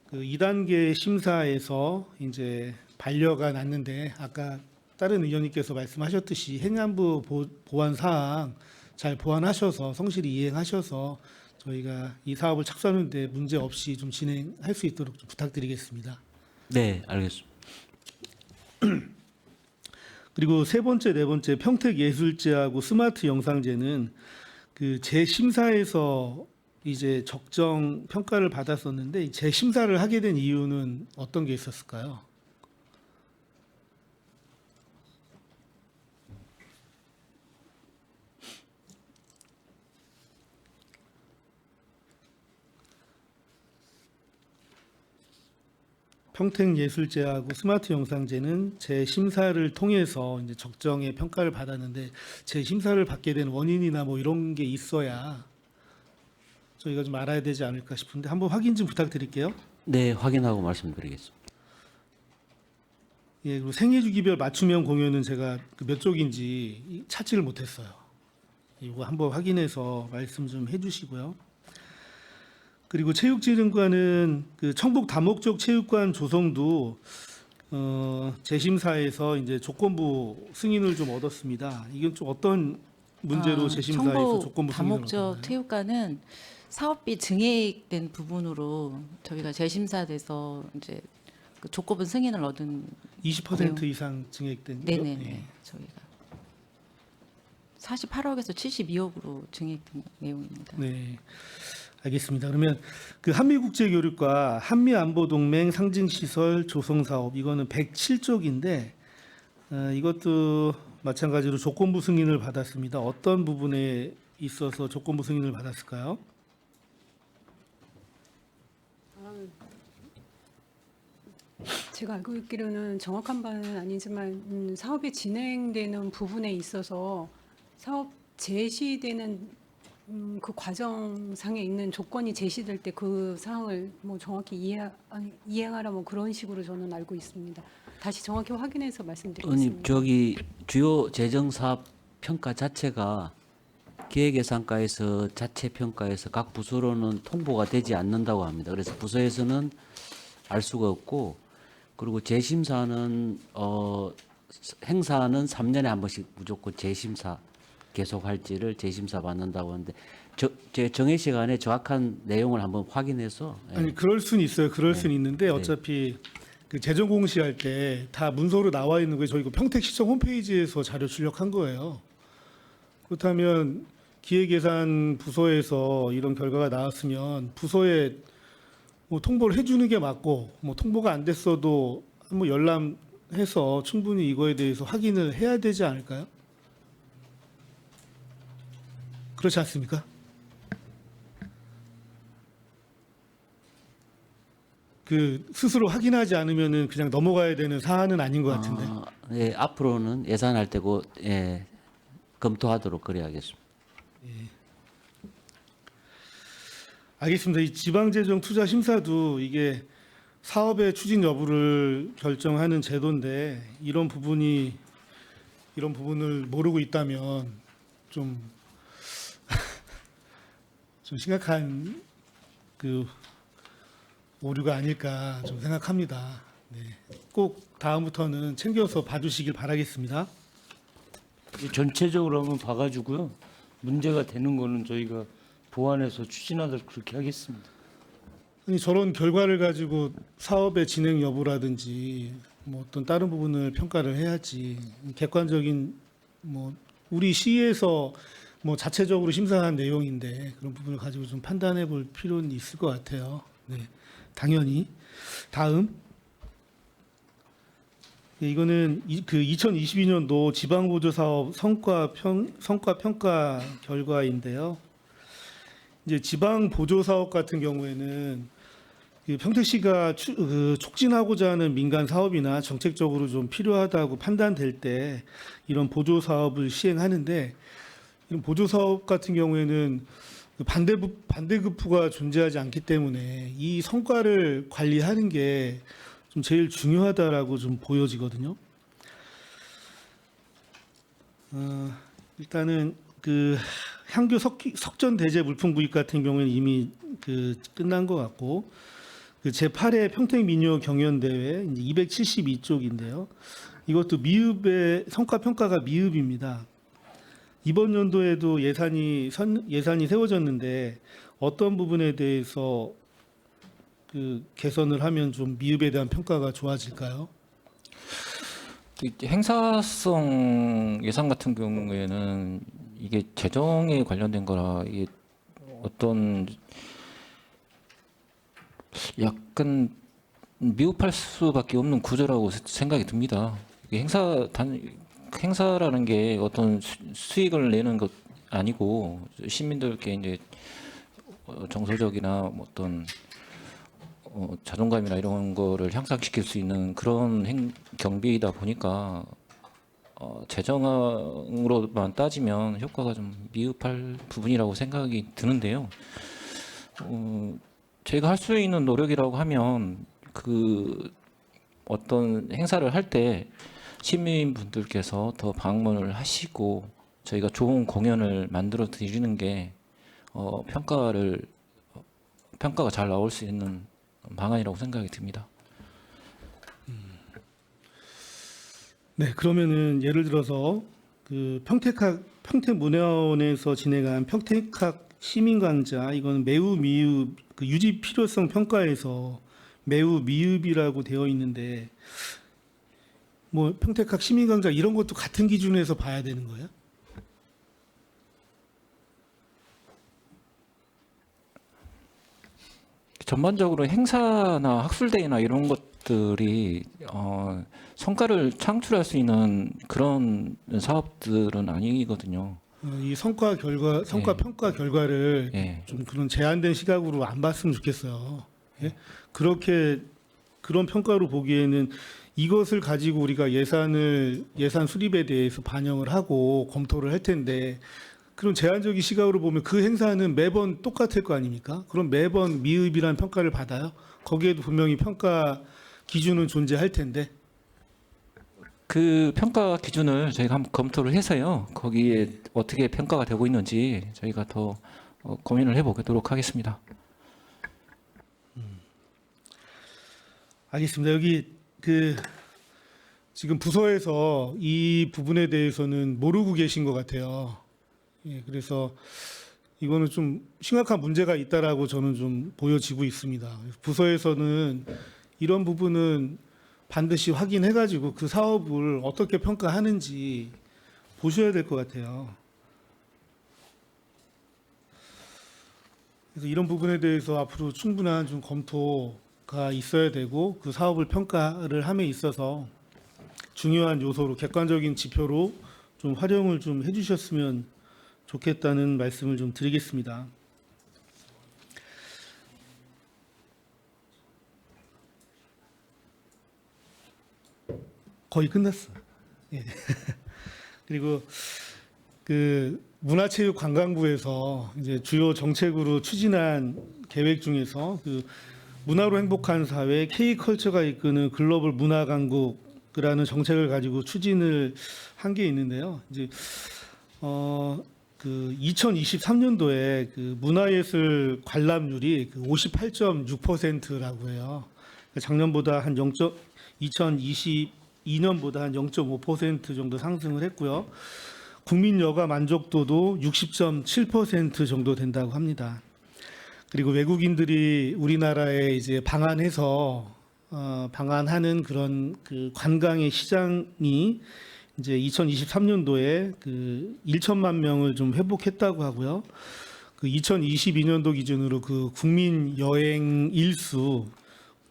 그 2단계 심사에서 이제 반려가 났는데 아까 다른 의원님께서 말씀하셨듯이 행안부 보완 사항 잘 보완하셔서 성실히 이행하셔서 저희가 이 사업을 착수하는데 문제 없이 좀 진행할 수 있도록 좀 부탁드리겠습니다. 네, 알겠습니다. 그리고 세 번째, 네 번째 평택예술제하고 스마트 영상제는 그 재심사에서 이제 적정 평가를 받았었는데 재심사를 하게 된 이유는 어떤 게 있었을까요? 평택예술제하고 스마트 영상제는 재심사를 통해서 이제 적정의 평가를 받았는데 재심사를 받게 된 원인이나 뭐 이런 게 있어야 저희가 좀 알아야 되지 않을까 싶은데 한번 확인 좀 부탁드릴게요. 네, 확인하고 말씀드리겠습니다. 예, 그리고 생애주기별 맞춤형 공연은 제가 몇 쪽인지 찾지를 못했어요. 이거 한번 확인해서 말씀 좀 해주시고요. 그리고 체육진흥과는 그 청북 다목적 체육관 조성도 재심사에서 이제 조건부 승인을 좀 얻었습니다. 이건 좀 어떤 문제로 재심사에서 청북 조건부 승인을 다목적 얻었나요? 체육관은 사업비 증액된 부분으로 저희가 재심사돼서 이제 그 조건부 승인을 얻은 20% 이상 증액된 거죠? 네네네 예. 저희가 48억에서 72억으로 증액된 내용입니다. 네, 알겠습니다. 그러면 그 한미국제교육과 한미안보동맹 상징시설 조성사업 이거는 107쪽인데 이것도 마찬가지로 조건부 승인을 받았습니다. 어떤 부분에 있어서 조건부 승인을 받았을까요? 제가 알고 있기로는 정확한 바는 아니지만 사업이 진행되는 부분에 있어서 사업 제시되는 그 과정상에 있는 조건이 제시될 때 그 사항을 뭐 정확히 이행하라 뭐 그런 식으로 저는 알고 있습니다. 다시 정확히 확인해서 말씀드리겠습니다. 의원님 저기 주요 재정 사업 평가 자체가 기획예산과에서 자체 평가에서 각 부서로는 통보가 되지 않는다고 합니다. 그래서 부서에서는 알 수가 없고 그리고 재심사는 행사는 3년에 한 번씩 무조건 재심사 계속할지를 재심사 받는다고 하는데 제 정해 시간에 정확한 내용을 한번 확인해서 아니 그럴 수는 있어요. 그럴 수는 있는데 어차피 그 재정 공시할 때 다 문서로 나와 있는 거예요. 저희 그 평택시청 홈페이지에서 자료 출력한 거예요. 그렇다면 기획예산 부서에서 이런 결과가 나왔으면 부서에 뭐 통보를 해주는 게 맞고 뭐 통보가 안 됐어도 한번 열람해서 충분히 이거에 대해서 확인을 해야 되지 않을까요? 그렇지 않습니까? 그 스스로 확인하지 않으면은 그냥 넘어가야 되는 사안은 아닌 것 같은데. 네, 앞으로는 예산할 때고 예, 검토하도록 그래야겠습니다. 알겠습니다. 이 지방재정투자심사도 이게 사업의 추진 여부를 결정하는 제도인데 이런 부분을 모르고 있다면 좀 심각한 그 오류가 아닐까 좀 생각합니다. 네. 꼭 다음부터는 챙겨서 봐주시길 바라겠습니다. 전체적으로 한번 봐가지고요. 문제가 되는 거는 저희가 보완해서 추진하도록 그렇게 하겠습니다. 아니 저런 결과를 가지고 사업의 진행 여부라든지 뭐 어떤 다른 부분을 평가를 해야지 객관적인 뭐 우리 시에서 뭐 자체적으로 심사한 내용인데 그런 부분을 가지고 좀 판단해 볼 필요는 있을 것 같아요. 네, 당연히. 다음. 네, 이거는 그 2022년도 지방보조사업 성과 평가 결과인데요. 이제 지방보조사업 같은 경우에는 그 평택시가 촉진하고자 하는 민간 사업이나 정책적으로 좀 필요하다고 판단될 때 이런 보조사업을 시행하는데 이런 보조사업 같은 경우에는 반대급부가 존재하지 않기 때문에 이 성과를 관리하는 게 좀 제일 중요하다라고 좀 보여지거든요. 일단은 그 향교 석전 대제 물품 구입 같은 경우에는 이미 그 끝난 것 같고 그 제8회 평택 민요 경연 대회 272쪽인데요. 이것도 미흡의 성과 평가가 미흡입니다. 이번 연도에도 예산이 세워졌는데 어떤 부분에 대해서 그 개선을 하면 좀 미흡에 대한 평가가 좋아질까요? 행사성 예산 같은 경우에는 이게 재정에 관련된 거라 이게 어떤 약간 미흡할 수밖에 없는 구조라고 생각이 듭니다. 이게 행사라는 게 어떤 수익을 내는 것 아니고 시민들께 이제 정서적이나 어떤 자존감이나 이런 거를 향상시킬 수 있는 그런 경비이다 보니까 재정으로만 따지면 효과가 좀 미흡할 부분이라고 생각이 드는데요. 제가 할 수 있는 노력이라고 하면 그 어떤 행사를 할 때 시민분들께서 더 방문을 하시고 저희가 좋은 공연을 만들어 드리는 게 평가가 잘 나올 수 있는 방안이라고 생각이 듭니다. 네, 그러면은 예를 들어서 그 평택문화원에서 진행한 평택학 시민강좌 이건 매우 미흡 그 유지 필요성 평가에서 매우 미흡이라고 되어 있는데 뭐 평택학 시민강좌 이런 것도 같은 기준에서 봐야 되는 거예요? 전반적으로 행사나 학술대회나 이런 것들이 성과를 창출할 수 있는 그런 사업들은 아니거든요. 이 성과 예. 평가 결과를 예. 좀 그런 제한된 시각으로 안 봤으면 좋겠어요. 예? 그렇게 그런 평가로 보기에는 이것을 가지고 우리가 예산 수립에 대해서 반영을 하고 검토를 할 텐데 그런 제한적인 시각으로 보면 그 행사는 매번 똑같을 거 아닙니까? 그럼 매번 미흡이라는 평가를 받아요. 거기에도 분명히 평가 기준은 존재할 텐데. 그 평가 기준을 저희가 한번 검토를 해서요. 거기에 어떻게 평가가 되고 있는지 저희가 더 고민을 해보도록 하겠습니다. 알겠습니다. 여기 지금 부서에서 이 부분에 대해서는 모르고 계신 것 같아요. 예, 그래서 이거는 좀 심각한 문제가 있다라고 저는 좀 보여지고 있습니다. 부서에서는 이런 부분은 반드시 확인해가지고 그 사업을 어떻게 평가하는지 보셔야 될 것 같아요. 그래서 이런 부분에 대해서 앞으로 충분한 좀 검토가 있어야 되고 그 사업을 평가를 함에 있어서 중요한 요소로 객관적인 지표로 좀 활용을 좀 해주셨으면 좋겠다는 말씀을 좀 드리겠습니다. 거의 끝났어. 예. 그리고 그 문화체육관광부에서 이제 주요 정책으로 추진한 계획 중에서 그 문화로 행복한 사회 K컬처가 이끄는 글로벌 문화 강국이라는 정책을 가지고 추진을 한 게 있는데요. 이제 그 2023년도에 그 문화예술 관람률이 그 58.6%라고 해요. 작년보다 한 2022년보다 한 0.5% 정도 상승을 했고요. 국민 여가 만족도도 60.7% 정도 된다고 합니다. 그리고 외국인들이 우리나라에 이제 방한하는 그런 그 관광의 시장이 이제 2023년도에 그 1천만 명을 좀 회복했다고 하고요. 그 2022년도 기준으로 그 국민 여행 일수,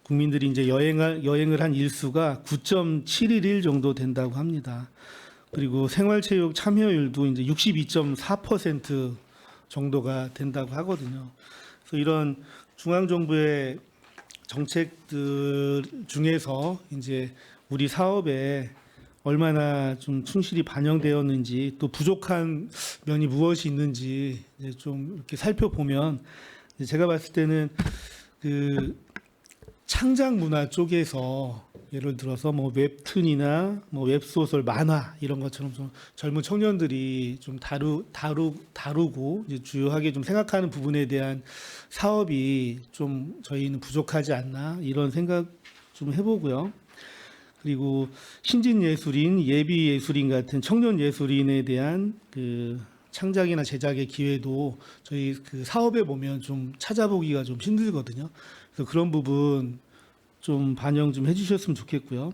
국민들이 이제 여행을 한 일수가 9.711 정도 된다고 합니다. 그리고 생활체육 참여율도 이제 62.4% 정도가 된다고 하거든요. 그래서 이런 중앙정부의 정책들 중에서 이제 우리 사업에 얼마나 좀 충실히 반영되었는지 또 부족한 면이 무엇이 있는지 이제 좀 이렇게 살펴보면 제가 봤을 때는 그 창작 문화 쪽에서 예를 들어서 뭐 웹툰이나 뭐 웹소설, 만화 이런 것처럼 좀 젊은 청년들이 좀 다루고 이제 주요하게 좀 생각하는 부분에 대한 사업이 좀 저희는 부족하지 않나 이런 생각 좀 해보고요. 그리고 신진 예술인, 예비 예술인 같은 청년 예술인에 대한 그 창작이나 제작의 기회도 저희 그 사업에 보면 좀 찾아보기가 좀 힘들거든요. 그래서 그런 부분 좀 반영 좀 해주셨으면 좋겠고요.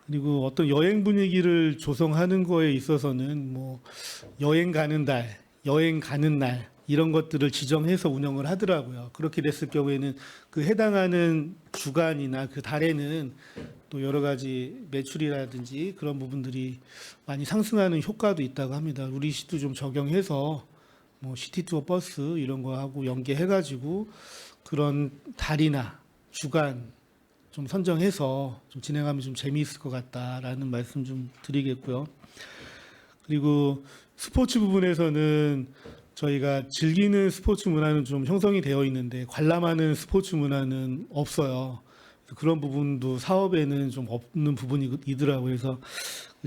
그리고 어떤 여행 분위기를 조성하는 거에 있어서는 뭐 여행 가는 달, 여행 가는 날 이런 것들을 지정해서 운영을 하더라고요. 그렇게 됐을 경우에는 그 해당하는 주간이나 그 달에는 또 여러 가지 매출이라든지 그런 부분들이 많이 상승하는 효과도 있다고 합니다. 우리 시도 좀 적용해서 뭐 시티투어 버스 이런 거 하고 연계해가지고 그런 달이나 주간 좀 선정해서 좀 진행하면 좀 재미있을 것 같다라는 말씀 좀 드리겠고요. 그리고 스포츠 부분에서는 저희가 즐기는 스포츠 문화는 좀 형성이 되어 있는데 관람하는 스포츠 문화는 없어요. 그런 부분도 사업에는 좀 없는 부분이더라고요. 그래서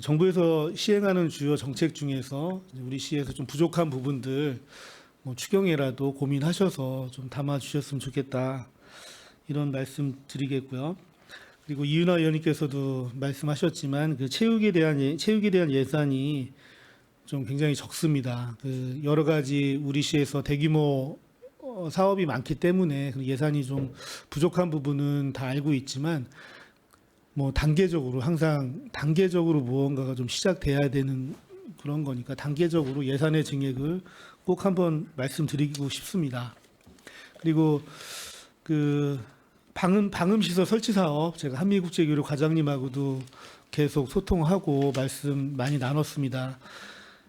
정부에서 시행하는 주요 정책 중에서 우리 시에서 좀 부족한 부분들 뭐 추경에라도 고민하셔서 좀 담아 주셨으면 좋겠다. 이런 말씀 드리겠고요. 그리고 이윤아 의원님께서도 말씀하셨지만 그 체육에 대한 예산이 좀 굉장히 적습니다. 그 여러 가지 우리 시에서 대규모 사업이 많기 때문에 예산이 좀 부족한 부분은 다 알고 있지만 뭐 항상 단계적으로 무언가가 좀 시작돼야 되는 그런 거니까 단계적으로 예산의 증액을 꼭 한번 말씀드리고 싶습니다. 그리고 그 방음 시설 설치 사업 제가 한미국제교류 과장님하고도 계속 소통하고 말씀 많이 나눴습니다.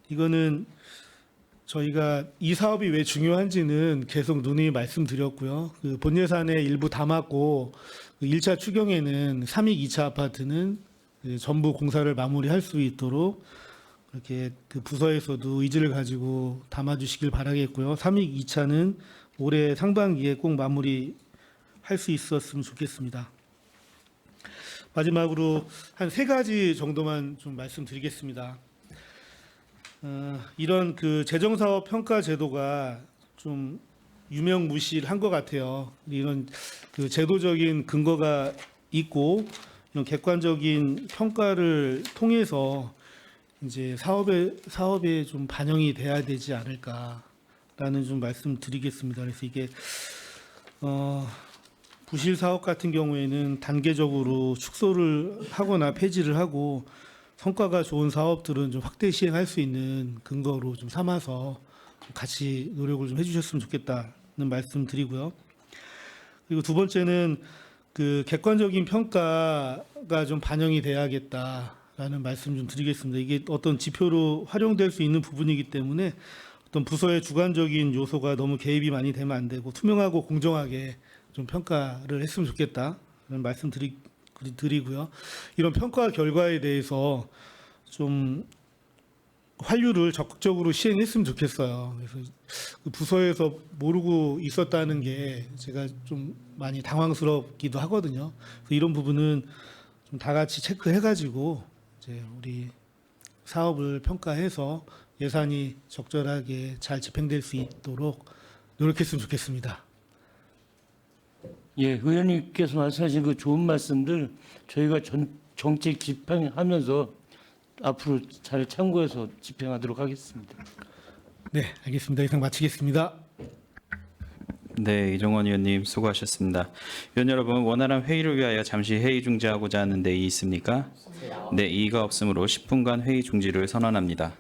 이거는 저희가 이 사업이 왜 중요한지는 계속 누누이 말씀드렸고요. 그 본 예산에 일부 담았고 그 1차 추경에는 3익 2차 아파트는 전부 공사를 마무리할 수 있도록 이렇게 그 부서에서도 의지를 가지고 담아주시길 바라겠고요. 3익 2차는 올해 상반기에 꼭 마무리할 수 있었으면 좋겠습니다. 마지막으로 한 3가지 정도만 좀 말씀드리겠습니다. 이런 그 재정사업 평가 제도가 좀 유명무실한 것 같아요. 이런 그 제도적인 근거가 있고 이런 객관적인 평가를 통해서 이제 사업에 좀 반영이 돼야 되지 않을까라는 좀 말씀드리겠습니다. 그래서 이게 부실 사업 같은 경우에는 단계적으로 축소를 하거나 폐지를 하고 성과가 좋은 사업들은 좀 확대 시행할 수 있는 근거로 좀 삼아서 같이 노력을 좀 해주셨으면 좋겠다는 말씀 드리고요. 그리고 두 번째는 그 객관적인 평가가 좀 반영이 돼야겠다라는 말씀 좀 드리겠습니다. 이게 어떤 지표로 활용될 수 있는 부분이기 때문에 어떤 부서의 주관적인 요소가 너무 개입이 많이 되면 안 되고 투명하고 공정하게 좀 평가를 했으면 좋겠다는 말씀 드리고요. 이런 평가 결과에 대해서 좀 환류를 적극적으로 시행했으면 좋겠어요. 그래서 그 부서에서 모르고 있었다는 게 제가 좀 많이 당황스럽기도 하거든요. 그래서 이런 부분은 좀 다 같이 체크해가지고 이제 우리 사업을 평가해서 예산이 적절하게 잘 집행될 수 있도록 노력했으면 좋겠습니다. 예, 의원님께서 말씀하신 그 좋은 말씀들 저희가 정책 집행하면서 앞으로 잘 참고해서 집행하도록 하겠습니다. 네, 알겠습니다. 이상 마치겠습니다. 네, 이종원 의원님 수고하셨습니다. 의원 여러분, 원활한 회의를 위하여 잠시 회의 중지하고자 하는 데이 있습니까? 네, 이의가 없으므로 10분간 회의 중지를 선언합니다.